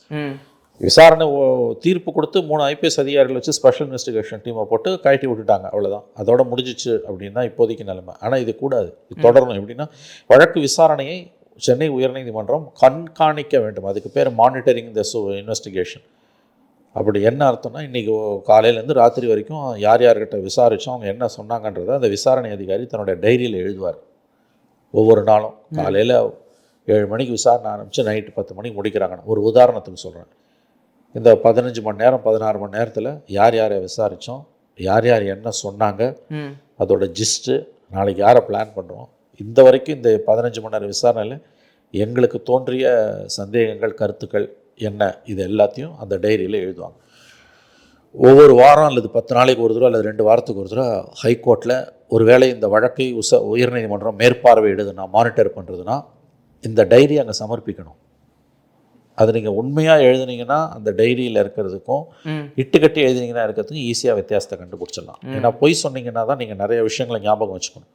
விசாரணை தீர்ப்பு கொடுத்து 3 IPS அதிகாரிகள் வச்சு ஸ்பெஷல் இன்வெஸ்டிகேஷன் டீமை போட்டு கழட்டி விட்டுட்டாங்க, அவ்வளோதான், அதோட முடிஞ்சிச்சு அப்படின்னா இப்போதைக்கு நிலைமை. ஆனால் இது கூடாது, இது தொடரணும். எப்படின்னா வழக்கு விசாரணையை சென்னை உயர்நீதிமன்றம் கண்காணிக்க வேண்டும். அதுக்கு பேர் மானிட்டரிங் த இன்வெஸ்டிகேஷன். அப்படி என்ன அர்த்தம்னா, இன்றைக்கி காலையிலேருந்து ராத்திரி வரைக்கும் யார் யார்கிட்ட விசாரித்தோம், அவங்க என்ன சொன்னாங்கன்றதை அந்த விசாரணை அதிகாரி தன்னுடைய டைரியில் எழுதுவார். ஒவ்வொரு நாளும் காலையில் 7 மணிக்கு விசாரணை ஆரம்பித்து நைட்டு 10 மணிக்கு முடிக்கிறாங்கன்னு ஒரு உதாரணத்துக்கு சொல்கிறேன். இந்த 15 மணி நேரம் 16 மணி நேரத்தில் யார் யாரை விசாரித்தோம், யார் யார் என்ன சொன்னாங்க, அதோட ஜிஸ்ட்டு, நாளைக்கு யாரை பிளான் பண்ணுறோம், இந்த வரைக்கும் இந்த 15 மணி நேரம் விசாரணையில் எங்களுக்கு தோன்றிய சந்தேகங்கள், கருத்துக்கள் என்ன, இது எல்லாத்தையும் அந்த டைரியில் எழுதுவாங்க. ஒவ்வொரு வாரம் அல்லது 10 நாளைக்கு ஒரு தடவை அல்லது 2 வாரத்துக்கு ஒரு தடவை ஹைகோர்ட்டில் ஒருவேளை இந்த வழக்கை உயர்நீதிமன்றம் மேற்பார்வையிடுதுன்னா, மானிட்டர் பண்ணுறதுன்னா, இந்த டைரி அங்கே சமர்ப்பிக்கணும். அது நீங்கள் உண்மையாக எழுதுனீங்கன்னா அந்த டைரியில் இருக்கிறதுக்கும் இட்டுக்கட்டி எழுதினீங்கன்னா இருக்கிறதுக்கும் ஈஸியாக வித்தியாசத்தை கண்டுபிடிச்சிடலாம். ஏன்னா பொய் சொன்னீங்கன்னா தான் நீங்கள் நிறைய விஷயங்களை ஞாபகம் வச்சுக்கணும்.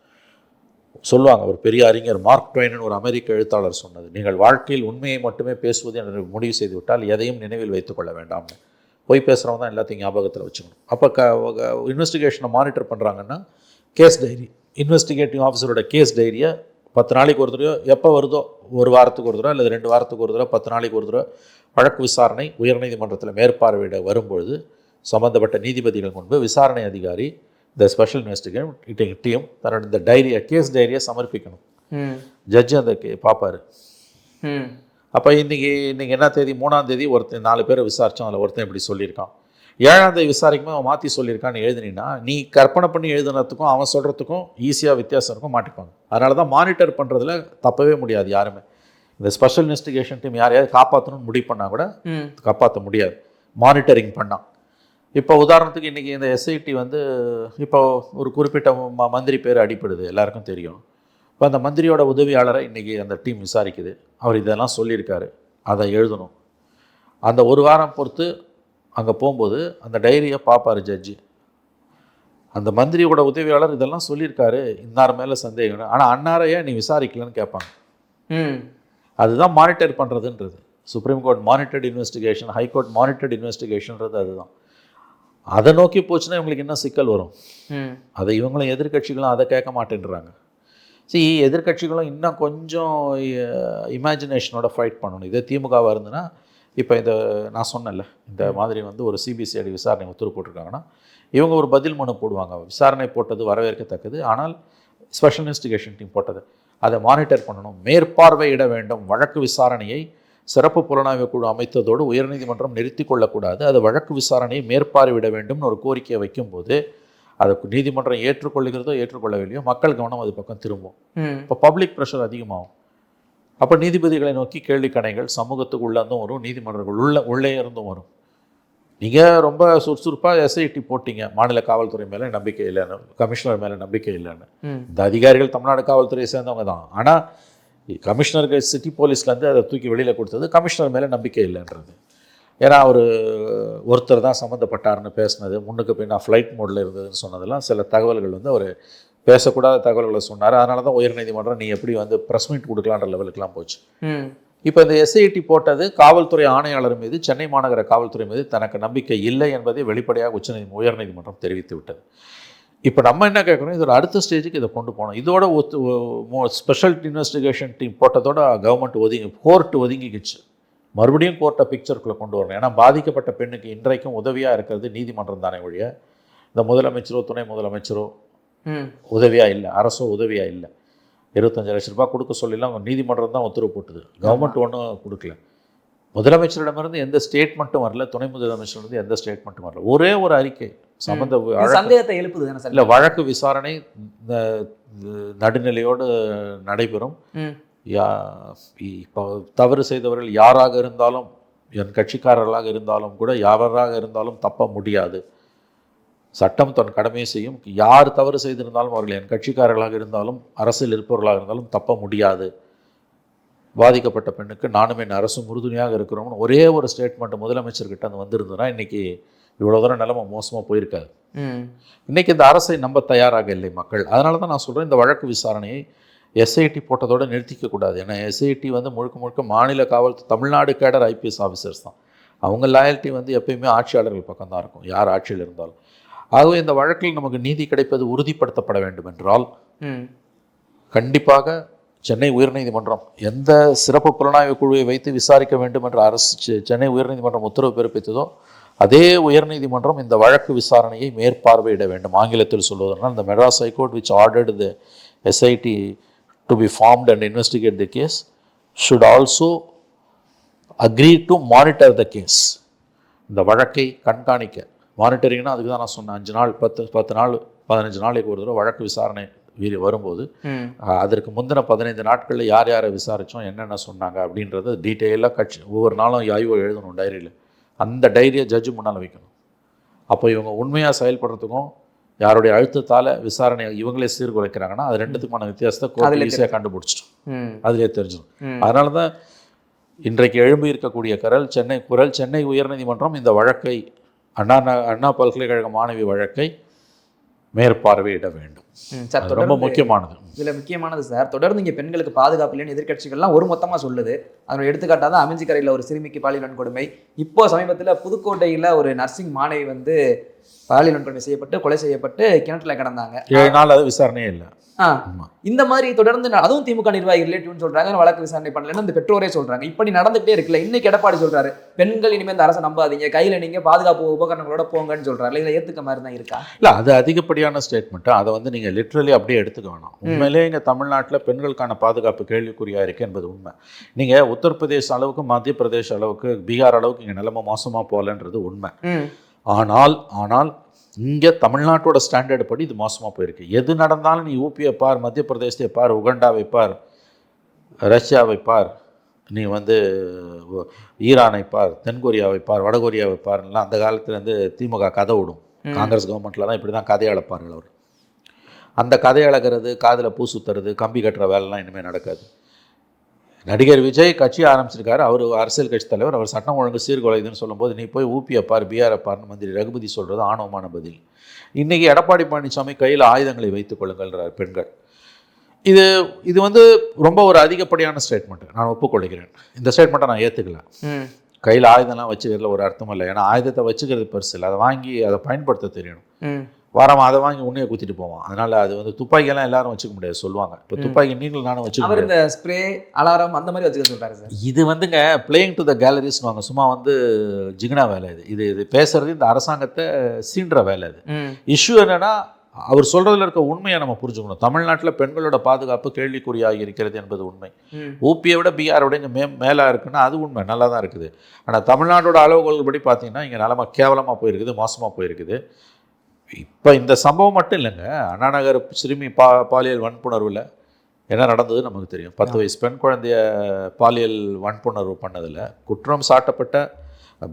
சொல்லுவாங்க, ஒரு பெரிய அறிஞர் மார்க் ட்வைன்னு ஒரு அமெரிக்க எழுத்தாளர் சொன்னது, நீங்கள் வாழ்க்கையில் உண்மையை மட்டுமே பேசுவது என்று முடிவு செய்து விட்டால் எதையும் நினைவில் வைத்துக்கொள்ள வேண்டாம்னு. பொய் பேசுகிறவங்க தான் எல்லாத்தையும் ஞாபகத்தில் வச்சுக்கணும். அப்போ இன்வெஸ்டிகேஷனை மானிட்டர் பண்ணுறாங்கன்னா கேஸ் டைரி, இன்வெஸ்டிகேட்டிவ் ஆஃபீஸரோட கேஸ் டைரியை 10 நாளைக்கு ஒரு தடவை, எப்போ வருதோ, ஒரு வாரத்துக்கு ஒரு தடவை அல்லது 2 வாரத்துக்கு ஒரு தடவை, 10 நாளைக்கு ஒரு தடவை வழக்கு விசாரணை உயர்நீதிமன்றத்தில் மேற்பார்வையிட வரும்பொழுது சம்பந்தப்பட்ட நீதிபதிகள் முன்பு விசாரணை அதிகாரி இந்த ஸ்பெஷல் இன்வெஸ்டிகேட்டிங் டீம் தன்னோட இந்த டைரியை, கேஸ் டைரியை சமர்ப்பிக்கணும். ஜட்ஜு அந்த பார்ப்பார். அப்போ இன்றைக்கி என்ன தேதி 3ஆம் தேதி ஒருத்தன் 4 பேரை விசாரித்தோம், அதில் ஒருத்தன் இப்படி சொல்லியிருக்கான். 7ஆம் தேதி விசாரிக்கும்போது அவன் மாற்றி சொல்லியிருக்கான்னு எழுதுனீங்கன்னா நீ கற்பனை பண்ணி எழுதுனதுக்கும் அவன் சொல்கிறதுக்கும் ஈஸியாக வித்தியாசம் இருக்கும், மாட்டிப்பாங்க. அதனால தான் மானிட்டர் பண்ணுறதுல தப்பவே முடியாது யாருமே. இந்த ஸ்பெஷல் இன்வெஸ்டிகேஷன் டீம் யாரையாவது காப்பாற்றணும்னு முடிவு பண்ணால் கூட காப்பாற்ற முடியாது மானிட்டரிங் பண்ணால். இப்போ உதாரணத்துக்கு இன்றைக்கி இந்த எஸ்ஐடி வந்து இப்போ ஒரு குறிப்பிட்ட மந்திரி பேர் அடிப்படுது, எல்லாருக்கும் தெரியும். இப்போ அந்த மந்திரியோட உதவியாளரை இன்றைக்கி அந்த டீம் விசாரிக்குது. அவர் இதெல்லாம் சொல்லியிருக்காரு, அதை எழுதணும். அந்த ஒரு வாரம் பொறுத்து அங்கே போகும்போது அந்த டைரியை பார்ப்பார் ஜட்ஜி. அந்த மந்திரியோட உதவியாளர் இதெல்லாம் சொல்லியிருக்காரு, இன்னார் மேலே சந்தேகம், ஆனால் அன்னாரையே நீ விசாரிக்கலன்னு கேட்பாங்க. அதுதான் மானிட்டர் பண்ணுறதுன்றது. Supreme court monitored investigation, high court monitored இன்வெஸ்டிகேஷன்றது அதுதான். அதை நோக்கி போச்சுன்னா இவங்களுக்கு இன்னும் சிக்கல் வரும். அதை இவங்களும் எதிர்கட்சிகளும் அதை கேட்க மாட்டேன்றாங்க. சரி, எதிர்கட்சிகளும் இன்னும் கொஞ்சம் இமேஜினேஷனோட ஃபைட் பண்ணணும். இதே திமுகவாக இருந்ததுன்னா இப்போ இந்த நான் சொன்னேன்ல, இந்த மாதிரி வந்து ஒரு சிபிசிஐடி விசாரணை உத்தரவு போட்டிருக்காங்கன்னா இவங்க ஒரு பதில் மனு போடுவாங்க. விசாரணை போட்டது வரவேற்கத்தக்கது, ஆனால் ஸ்பெஷல் இன்வெஸ்டிகேஷன் டீம் போட்டது அதை மானிட்டர் பண்ணணும், மேற்பார்வையிட வேண்டும். வழக்கு விசாரணையை சிறப்பு புலனாய்வு குழு அமைத்ததோடு உயர்நீதிமன்றம் நிறுத்தி கொள்ளக்கூடாது, அது வழக்கு விசாரணையை மேற்பார்வையிட வேண்டும்னு ஒரு கோரிக்கையை வைக்கும்போது அதை நீதிமன்றம் ஏற்றுக்கொள்ளுகிறதோ ஏற்றுக்கொள்ளவில்லையோ மக்கள் கவனம் அது பக்கம் திரும்பும். இப்போ பப்ளிக் ப்ரெஷர் அதிகமாகும். அப்போ நீதிபதிகளை நோக்கி கேள்வி கணைகள் சமூகத்துக்கு உள்ளேருந்தும் வரும், நீதிமன்றங்கள் உள்ளே இருந்தும் வரும். நீங்கள் ரொம்ப சுறுசுறுப்பாக எஸ்ஐடி போட்டிங்க, மாநில காவல்துறை மேலே நம்பிக்கை இல்லைன்னு, கமிஷனர் மேலே நம்பிக்கை இல்லைன்னு. இந்த அதிகாரிகள் தமிழ்நாடு காவல்துறையை சேர்ந்தவங்க தான். ஆனால் கமிஷனருக்கு சிட்டி போலீஸ்லேருந்து அதை தூக்கி வெளியில் கொடுத்தது கமிஷனர் மேலே நம்பிக்கை இல்லைன்றது. ஏன்னா அவர் ஒருத்தர் தான் சம்மந்தப்பட்டார்னு பேசினது, முன்னுக்கு பின்னா ஃப்ளைட் மோடில் இருந்ததுன்னு சொன்னதெல்லாம் சில தகவல்கள் வந்து அவர் பேசக்கூடாத தகவல்களை சொன்னார். அதனால தான் உயர்நீதிமன்றம் நீ எப்படி வந்து ப்ரெஸ் மீட் கொடுக்கலான்ற லெவலுக்குலாம் போச்சு. இப்போ இந்த எஸ்ஐடி போட்டது காவல்துறை ஆணையாளர் மீது, சென்னை மாநகர காவல்துறை மீது தனக்கு நம்பிக்கை இல்லை என்பதை வெளிப்படையாக உயர்நீதிமன்றம் தெரிவித்து விட்டது. இப்போ நம்ம என்ன கேட்குறோம், இதோட அடுத்த ஸ்டேஜுக்கு இதை கொண்டு போனோம். இதோட ஸ்பெஷல் இன்வெஸ்டிகேஷன் டீம் போட்டதோட கவர்மெண்ட் கோர்ட் ஒதுங்கிக்கிச்சு. மறுபடியும் கோர்ட்டை பிக்சருக்குள்ளே கொண்டு வரணும். ஏன்னா பாதிக்கப்பட்ட பெண்ணுக்கு இன்றைக்கும் உதவியாக இருக்கிறது நீதிமன்றம் தானே ஒழிய இந்த முதலமைச்சரோ துணை முதலமைச்சரோ உதவியாக இல்லை, அரசோ உதவியாக இல்லை. 25 லட்ச ரூபாய் கொடுக்க சொல்லிலாம் நீதிமன்றம் தான் உத்தரவு போட்டுது, கவர்மெண்ட் ஒன்றும் கொடுக்கல. முதலமைச்சரிடமிருந்து எந்த ஸ்டேட்மெண்ட்டும் வரல, துணை முதலமைச்சரிடமிருந்து எந்த ஸ்டேட்மெண்ட்டும் வரல. ஒரே ஒரு அறிக்கை சந்தேகத்தை எழுப்புது. இல்லை, வழக்கு விசாரணை நடுநிலையோடு நடைபெறும். இப்போ தவறு செய்தவர்கள் யாராக இருந்தாலும், என் கட்சிக்காரர்களாக இருந்தாலும் கூட, யாராக இருந்தாலும் தப்ப முடியாது. சட்டம் தன் கடமையை செய்யும். யார் தவறு செய்திருந்தாலும் அவர்கள் என் கட்சிக்காரர்களாக இருந்தாலும் அரசியல் இருப்பவர்களாக இருந்தாலும் தப்ப முடியாது. பாதிக்கப்பட்ட பெண்ணுக்கு நானும் என் அரசும் உறுதுணையாக இருக்கிறோம்னு ஒரே ஒரு ஸ்டேட்மெண்ட் முதலமைச்சர்கிட்ட அது வந்திருந்ததுன்னா இன்றைக்கி இவ்வளோ தூரம் நிலைமை மோசமாக போயிருக்காது. இன்றைக்கி இந்த அரசை நம்ப தயாராக இல்லை மக்கள். அதனால தான் நான் சொல்கிறேன், இந்த வழக்கு விசாரணையை எஸ்ஐடி போட்டதோடு நிறுத்திக்கக்கூடாது. ஏன்னா எஸ்ஐடி வந்து முழுக்க முழுக்க மாநில காவல்துறை, தமிழ்நாடு கேடர் ஐபிஎஸ் ஆஃபீஸர்ஸ் தான். அவங்க லாயல்ட்டி வந்து எப்பயுமே ஆட்சியாளர்கள் பக்கம் தான் இருக்கும், யார் ஆட்சியில் இருந்தாலும். ஆகவே இந்த வழக்கில் நமக்கு நீதி கிடைப்பது உறுதிப்படுத்தப்பட வேண்டும் என்றால் கண்டிப்பாக சென்னை உயர்நீதிமன்றம் எந்த சிறப்பு புலனாய்வு குழுவை வைத்து விசாரிக்க வேண்டும் என்ற சென்னை உயர்நீதிமன்றம் உத்தரவு பிறப்பித்ததோ அதே உயர்நீதிமன்றம் இந்த வழக்கு விசாரணையை மேற்பார்வையிட வேண்டும். ஆங்கிலத்தில் சொல்வதனால் இந்த Madras high court which ordered the SIT to be formed and investigate the case should also agree to monitor the case. இந்த வழக்கை கண்காணிக்க, மானிட்டரிங்னா அதுக்கு தான் நான் சொன்னேன், 5 நாள் 10 நாள் 15 நாளைக்கு ஒரு தடவை வழக்கு விசாரணை வரும்போது அதற்கு முந்தின 15 நாட்களில் யார் யாரை விசாரித்தோம், என்னென்ன சொன்னாங்க அப்படின்றத டீட்டெயிலாக ஒவ்வொரு நாளும் ஐயோ எழுதணும் டைரியில். அந்த டைரியை ஜட்ஜு முன்னால் வைக்கணும். அப்போ இவங்க உண்மையாக செயல்படுறதுக்கும் யாருடைய அழுத்தத்தால் விசாரணை இவங்களே சீர்குலைக்கிறாங்கன்னா அது ரெண்டுத்துக்குமான வித்தியாசத்தை கோர்ட் ஈஸியாக கண்டுபிடிச்சிட்டோம், அதிலே தெரிஞ்சிடும். அதனால தான் இன்றைக்கு எழும்பி இருக்கக்கூடிய சென்னை உயர்நீதிமன்றம் இந்த வழக்கை அண்ணா பல்கலைக்கழக மாணவி வழக்கை மேற்பார்வையிட வேண்டும். சார் ரொம்ப முக்கியமானது. இதில் முக்கியமானது சார், தொடர்ந்து இங்கே பெண்களுக்கு பாதுகாப்பு இல்லைன்னு எதிர்கட்சிகள்லாம் ஒரு மொத்தமாக சொல்லுது. அதோட எடுத்துக்காட்டாக தான் அமைஞ்சிக்கரையில் ஒரு சிறுமிக்கு பாலியல் வன்கொடுமை, இப்போ சமீபத்தில் புதுக்கோட்டையில் ஒரு நர்சிங் மாணவி வந்து பாலியல் வன்கொடுமை செய்யப்பட்டு கொலை செய்யப்பட்டு கிணற்றுல கிடந்தாங்க. 7 நாள் அது விசாரணையே இல்லை. ஆமா. இந்த மாதிரி தொடர்ந்து அதுவும் திமுக நிர்வாகி ரிலேட்டிவ்னு சொல்றாங்க, வழக்கு விசாரணை பண்ணலன்னு அந்த பெற்றோரே சொல்றாங்க. இப்படி நடந்துகிட்டே இருக்குல்ல. இன்னைக்கு எடப்பாடி சொல்றாரு, பெண்கள் இனிமேல் இந்த அரசை நம்பாதீங்க, கையில நீங்க பாதுகாப்பு உபகரணங்களோட போங்கன்னு சொல்றாரு. இதை ஏத்துக்க மாதிரி தான் இருக்கா? இல்லை, அது அதிகப்படியான ஸ்டேட்மெண்ட்டு. அதை வந்து நீங்கள் லிட்ரலி அப்படியே எடுத்துக்க வேணாம். உண்மையிலே இங்கே தமிழ்நாட்டில் பெண்களுக்கான பாதுகாப்பு கேள்விக்குறியாக இருக்குது என்பது உண்மை. நீங்கள் உத்தரப்பிரதேச அளவுக்கு, மத்திய பிரதேச அளவுக்கு, பீகார் அளவுக்கு இங்கே நிலைமை மோசமாக போகலன்றது உண்மை. ஆனால் இங்கே தமிழ்நாட்டோட ஸ்டாண்டர்டு படி இது மோசமாக போயிருக்கு. எது நடந்தாலும் நீ யூபியை பார், மத்திய பிரதேசத்தை பார், உகண்டாவை பார், ரஷ்யாவை பார், நீ வந்து ஈரானை பார், தென்கொரியாவை பார், வடகொரியாவை பாருலாம் அந்த காலத்துலேருந்து திமுக கதை விடும். காங்கிரஸ் கவர்மெண்ட்டில் தான் இப்படி தான் கதை அளப்பார்கள் அவர். அந்த கதை அளக்கிறது, காதில் பூ சுற்றுறது, கம்பி கட்டுற வேலைலாம் இனிமேல் நடக்காது. நடிகர் விஜய் கட்சி ஆரம்பிச்சிருக்காரு, அவர் அரசியல் கட்சி தலைவர், அவர் சட்டம் ஒழுங்கு சீர்குலைதுன்னு சொல்லும்போது நீ போய் ஊபியை பார், பிஆரை பார்னு மந்திரி ரகுபதி சொல்கிறது ஆணவமான பதில். இன்றைக்கி எடப்பாடி பழனிசாமி கையில் ஆயுதங்களை வைத்துக் கொள்ளுங்கள்ன்றார் பெண்கள். இது வந்து ரொம்ப ஒரு அதிகப்படியான ஸ்டேட்மெண்ட். நான் ஒப்புக்கொள்கிறேன். இந்த ஸ்டேட்மெண்ட்டை நான் ஏற்றுக்கல. கையில் ஆயுதம்லாம் வச்சுக்கிறதுல ஒரு அர்த்தம் இல்லை. ஏன்னா ஆயுதத்தை வச்சுக்கிறது பெருசு இல்லை, அதை வாங்கி அதை பயன்படுத்த தெரியணும். வாரம் அதை வாங்கி உன்னையே குத்திட்டு போவான். அதனால அது வந்து துப்பாக்கியெல்லாம் எல்லாரும் வச்சுக்க முடியாது சொல்லுவாங்க. இப்போ துப்பாக்கி நீங்களும் நானும் வச்சுக்க முடியாது. இந்த ஸ்ப்ரே அலாரம் அந்த மாதிரி வச்சுக்க சொல்றாரு சார். இது வந்துங்க பிளேயிங் டு த கேலரிஸ் வாங்க, சும்மா வந்து ஜிகினா வேலை. இது பேசுறது இந்த அரசாங்கத்தை சீன்ற வேலை. இது இஷ்யூ என்னன்னா, அவர் சொல்றதுல இருக்க உண்மையை நம்ம புரிஞ்சுக்கணும். தமிழ்நாட்டில் பெண்களோட பாதுகாப்பு கேள்விக்குறியாக இருக்கிறது என்பது உண்மை. ஊபியை விட பீகாரோட இங்கே மேலே இருக்குன்னா அது உண்மை, நல்லா தான் இருக்குது. ஆனால் தமிழ்நாட்டோட அளவுகோல் படி பார்த்தீங்கன்னா இங்கே நிலமா கேவலமாக போயிருக்குது, மோசமாக போயிருக்குது. இப்போ இந்த சம்பவம் மட்டும் இல்லைங்க, அண்ணா நகர் சிறுமி பாலியல் வன்புணர்வில் என்ன நடந்தது நமக்கு தெரியும். 10 வயசு பெண் குழந்தைய பாலியல் வன்புணர்வு பண்ணதில் குற்றம் சாட்டப்பட்ட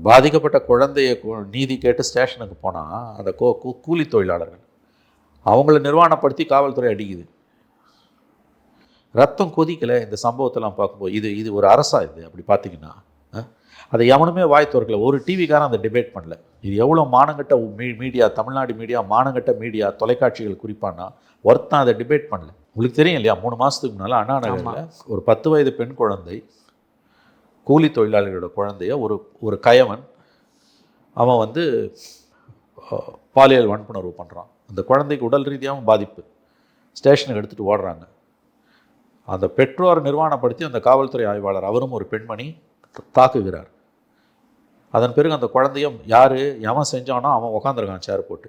பாதிக்கப்பட்ட குழந்தைய நீதி கேட்டு ஸ்டேஷனுக்கு போனால் அந்த கூலி தொழிலாளர்கள் அவங்கள நிர்வாணப்படுத்தி காவல்துறை அடிக்குது. ரத்தம் கொதிக்கலை இந்த சம்பவத்தெல்லாம் பார்க்கும்போது. இது ஒரு அரசா? இது அப்படி பார்த்தீங்கன்னா அதை எவனுமே வாய் திறக்கல. ஒரு டிவிக்காரன் அதை டிபேட் பண்ணல. இது எவ்வளோ மானங்கட்ட மீடியா, தமிழ்நாடு மீடியா, மானங்கட்ட மீடியா, தொலைக்காட்சிகள் குறிப்பானா ஒருத்தன் அதை டிபேட் பண்ணல. உங்களுக்கு தெரியும் இல்லையா, 3 மாதத்துக்கு முன்னால் அண்ணா நகரில் ஒரு 10 வயது பெண் குழந்தை, கூலி தொழிலாளர்களோட குழந்தைய ஒரு கயவன் அவன் வந்து பாலியல் வன்புணர்வு பண்ணுறான். அந்த குழந்தைக்கு உடல் ரீதியாகவும் பாதிப்பு. ஸ்டேஷனுக்கு எடுத்துகிட்டு ஓடுறாங்க. அந்த பெற்றோர் நிர்வாணப்படுத்தி அந்த காவல்துறை ஆய்வாளர் அவரும் ஒரு பெண்மணி தாக்குகிறார். அதன் பிறகு அந்த குழந்தையும் எவன் செஞ்சானோ அவன் உக்காந்துருக்கான் சேர் போட்டு.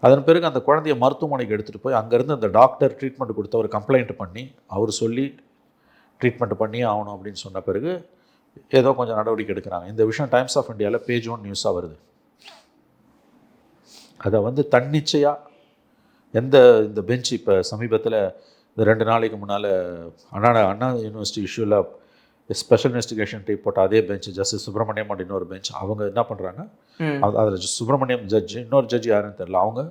அதன் பிறகு அந்த குழந்தைய மருத்துவமனைக்கு எடுத்துகிட்டு போய் அங்கேருந்து அந்த டாக்டர் ட்ரீட்மெண்ட் கொடுத்தவர் கம்ப்ளைண்ட் பண்ணி அவர் சொல்லி ட்ரீட்மெண்ட் பண்ணி ஆகணும் அப்படின்னு சொன்ன பிறகு ஏதோ கொஞ்சம் நடவடிக்கை எடுக்கிறாங்க. இந்த விஷயம் டைம்ஸ் ஆஃப் இந்தியாவில் பேஜ் 1 நியூஸாக வருது. அதை வந்து தன்னிச்சையாக இந்த பெஞ்ச் இப்போ சமீபத்தில் இந்த 2 நாளைக்கு முன்னால் அண்ணா யூனிவர்சிட்டி இஷ்யூவில் ஸ்பெஷல் இன்வெஸ்டிகேஷன் டீம் போட்ட அதே பெஞ்ச், ஜஸ்டிஸ் சுப்பிரமணியம் அண்ட் இன்னொரு பெஞ்ச், அவங்க என்ன பண்ணுறாங்க, அதில் சுப்பிரமணியம் ஜட்ஜ், இன்னொரு ஜட்ஜ் யாருன்னு தெரியல, அவங்க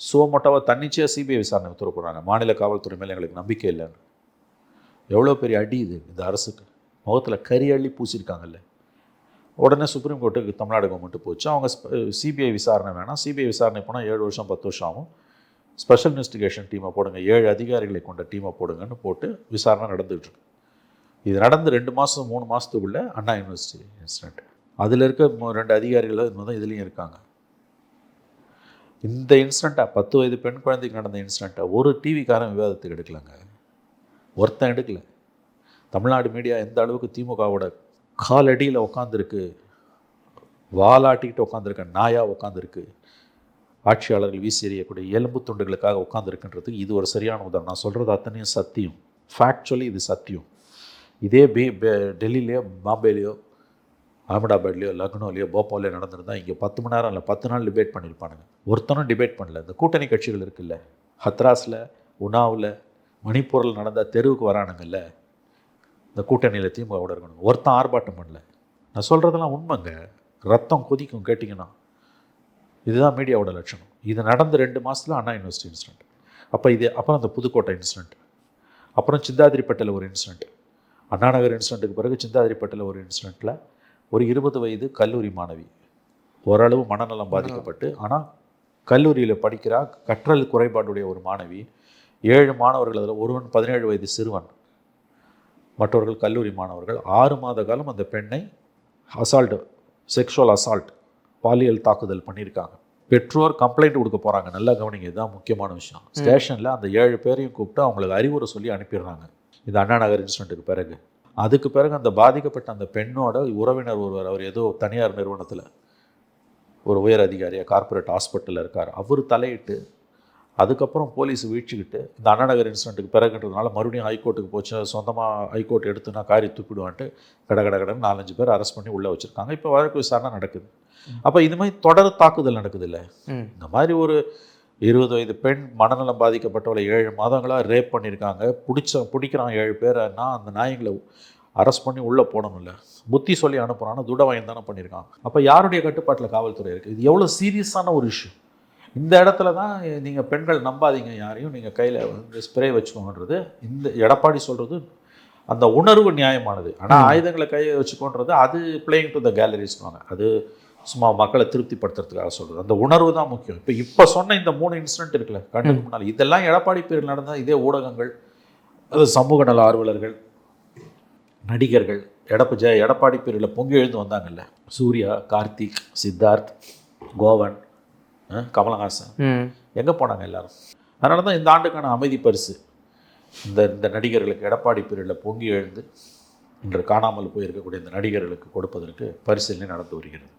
சுவமோட்டாவை தன்னிச்சையாக சிபிஐ விசாரணை உத்தரவு போடுறாங்க. மாநில காவல்துறை மேலே எங்களுக்கு நம்பிக்கை இல்லைன்னு. எவ்வளோ பெரிய அடி இது இந்த அரசுக்கு. முகத்தில் கறி அள்ளி பூசியிருக்காங்கல்ல. உடனே சுப்ரீம் கோர்ட்டுக்கு தமிழ்நாடு கவர்மெண்ட்டு போச்சு. அவங்க சிபிஐ விசாரணை வேணாம், சிபிஐ விசாரணை போனால் 7 வருஷம் 10 வருஷம் ஆகும், ஸ்பெஷல் இன்வெஸ்டிகேஷன் டீமை போடுங்க, 7 அதிகாரிகளை கொண்ட டீமை போடுங்கன்னு போட்டு விசாரணை நடந்துகிட்ருக்கு. இது நடந்து 2 மாதம் 3 மாதத்துக்குள்ளே அண்ணா யூனிவர்சிட்டி இன்சிடென்ட். அதில் இருக்க 2 அதிகாரிகள் இன்னும் இதுலேயும் இருக்காங்க. இந்த இன்சிடெண்ட்டை 10 வயது பெண் குழந்தைக்கு நடந்த இன்சிடெண்ட்டை ஒரு டிவிக்காரன் விவாதத்துக்கு எடுக்கலாங்க, ஒருத்தன் எடுக்கல. தமிழ்நாடு மீடியா எந்த அளவுக்கு திமுகவோட காலடியில் உட்காந்துருக்கு, வாலாட்டிக்கிட்டு உட்காந்துருக்க நாயாக உட்காந்துருக்கு, ஆட்சியாளர்கள் வீசி எறியக்கூடிய எலும்பு துண்டுகளுக்காக உட்காந்துருக்குன்றதுக்கு இது ஒரு சரியான உதாரணம். நான் சொல்கிறது அத்தனையும் சத்தியம், ஃபேக்சுவலி இது சத்தியம். இதே டெல்லியிலையோ பாம்பேலையோ அகமதாபாத்லையோ லக்னோலையோ போபாலையோ நடந்திருந்தால் இங்கே 10 மணி நேரம் இல்லை 10 நாள் டிபேட் பண்ணியிருப்பானுங்க. ஒருத்தனும் டிபேட் பண்ணல. இந்த கூட்டணி கட்சிகள் இருக்குல்ல, ஹத்ராஸில், உனாவில், மணிப்பூரில் நடந்த தெருவுக்கு வரானுங்கல்ல, இந்த கூட்டணியில் திமுகவோட இருக்கணும், ஒருத்தன் ஆர்ப்பாட்டம் பண்ணல. நான் சொல்கிறதெல்லாம் உண்மைங்க, ரத்தம் கொதிக்கும் கேட்டிங்கன்னா. இதுதான் மீடியாவோட லட்சணம். இது நடந்த 2 மாதத்தில் அண்ணா யூனிவர்சிட்டி இன்சிடென்ட். அப்புறம் அந்த புதுக்கோட்டை இன்சிடென்ட், அப்புறம் சிந்தாதிரிப்பேட்டையில் ஒரு இன்சிடென்ட், அண்ணா நகர் இன்சிடென்ட்டுக்கு பிறகு சிந்தாதிரிப்பேட்டையில் ஒரு இன்சிடெண்ட்டில் ஒரு 20 வயது கல்லூரி மாணவி ஓரளவு மனநலம் பாதிக்கப்பட்டு, ஆனால் கல்லூரியில் படிக்கிறா, கற்றல் குறைபாடுடைய ஒரு மாணவி, 7 மாணவர்கள், அதில் ஒருவன் 17 வயது சிறுவன், மற்றவர்கள் கல்லூரி மாணவர்கள். 6 மாத காலம் அந்த பெண்ணை செக்ஷுவல் அசால்ட் பாலியல் தாக்குதல் பண்ணியிருக்காங்க. பெற்றோர் கம்ப்ளைண்ட் கொடுக்க போகிறாங்க. நல்லா கவனிங்க, இதுதான் முக்கியமான விஷயம். ஸ்டேஷனில் அந்த 7 பேரையும் கூப்பிட்டு அவங்களுக்கு அறிவுரை சொல்லி அனுப்பிடுறாங்க. இது அண்ணா நகர் இன்சிடென்ட்டுக்கு பிறகு. அதுக்கு பிறகு அந்த பாதிக்கப்பட்ட அந்த பெண்ணோட உறவினர் ஒருவர், அவர் ஏதோ தனியார் நிறுவனத்தில் ஒரு உயர் அதிகாரியாக கார்ப்பரேட் ஹாஸ்பிட்டலில் இருக்கார், அவர் தலையிட்டு அதுக்கப்புறம் போலீஸ் வீழ்ச்சிக்கிட்டு இந்த அண்ணா நகர் இன்சிடென்ட்டுக்கு பிறகுன்றதுனால மறுபடியும் ஹைகோர்ட்டுக்கு போச்சு. சொந்தமாக ஹைகோர்ட் எடுத்துனா காரி துப்பிடுவான்ட்டு கடகடன்னு 4-5 பேர் அரெஸ்ட் பண்ணி உள்ளே வச்சுருக்காங்க. இப்போ வழக்கு விசாரணை நடக்குது. அப்போ இது மாதிரி தொடர் தாக்குதல் நடக்குது இல்லை. இந்த மாதிரி ஒரு 20 வயது பெண் மனநலம் பாதிக்கப்பட்டவளை 7 மாதங்களாக ரேப் பண்ணியிருக்காங்க. பிடிக்கிறான் 7 பேரைன்னா அந்த நாய்களை அரெஸ்ட் பண்ணி உள்ளே போடணும்ல, புத்தி சொல்லி அனுப்புகிறான்னு துடவாயம் தானே பண்ணியிருக்காங்க. அப்போ யாருடைய கட்டுப்பாட்டில் காவல்துறை இருக்குது? இது எவ்வளோ சீரியஸான ஒரு இஷ்யூ. இந்த இடத்துல தான் நீங்கள் பெண்கள் நம்பாதீங்க யாரையும், நீங்கள் கையில் வந்து ஸ்ப்ரே வச்சுக்கோன்றது இந்த எடப்பாடி சொல்கிறது அந்த உணர்வு நியாயமானது. ஆனால் ஆயுதங்களை கையை வச்சுக்கோன்றது அது பிளேயிங் டு த கேலரிஸ்வாங்க. அது சும்மா மக்களை திருப்திப்படுத்துறதுக்காக சொல்கிறது. அந்த உணர்வு தான் முக்கியம். இப்போ சொன்ன இந்த 3 இன்சிடென்ட் இருக்குல்ல கண்ணுக்கு முன்னால், இதெல்லாம் எடப்பாடி பேரில் நடந்தால் இதே ஊடகங்கள், அது சமூக நல ஆர்வலர்கள், நடிகர்கள் எடப்பாடி பேரில் பொங்கி எழுந்து வந்தாங்கல்ல. சூர்யா, கார்த்திக், சித்தார்த், கோவன், கமலஹாசன் எங்கே போனாங்க எல்லாரும்? அதனால தான் இந்த ஆண்டுக்கான அமைதி பரிசு இந்த நடிகர்களுக்கு எடப்பாடி பேரில் பொங்கி எழுந்து இன்று காணாமல் போயிருக்கக்கூடிய இந்த நடிகர்களுக்கு கொடுப்பதற்கு பரிசீலனை நடந்து வருகிறது.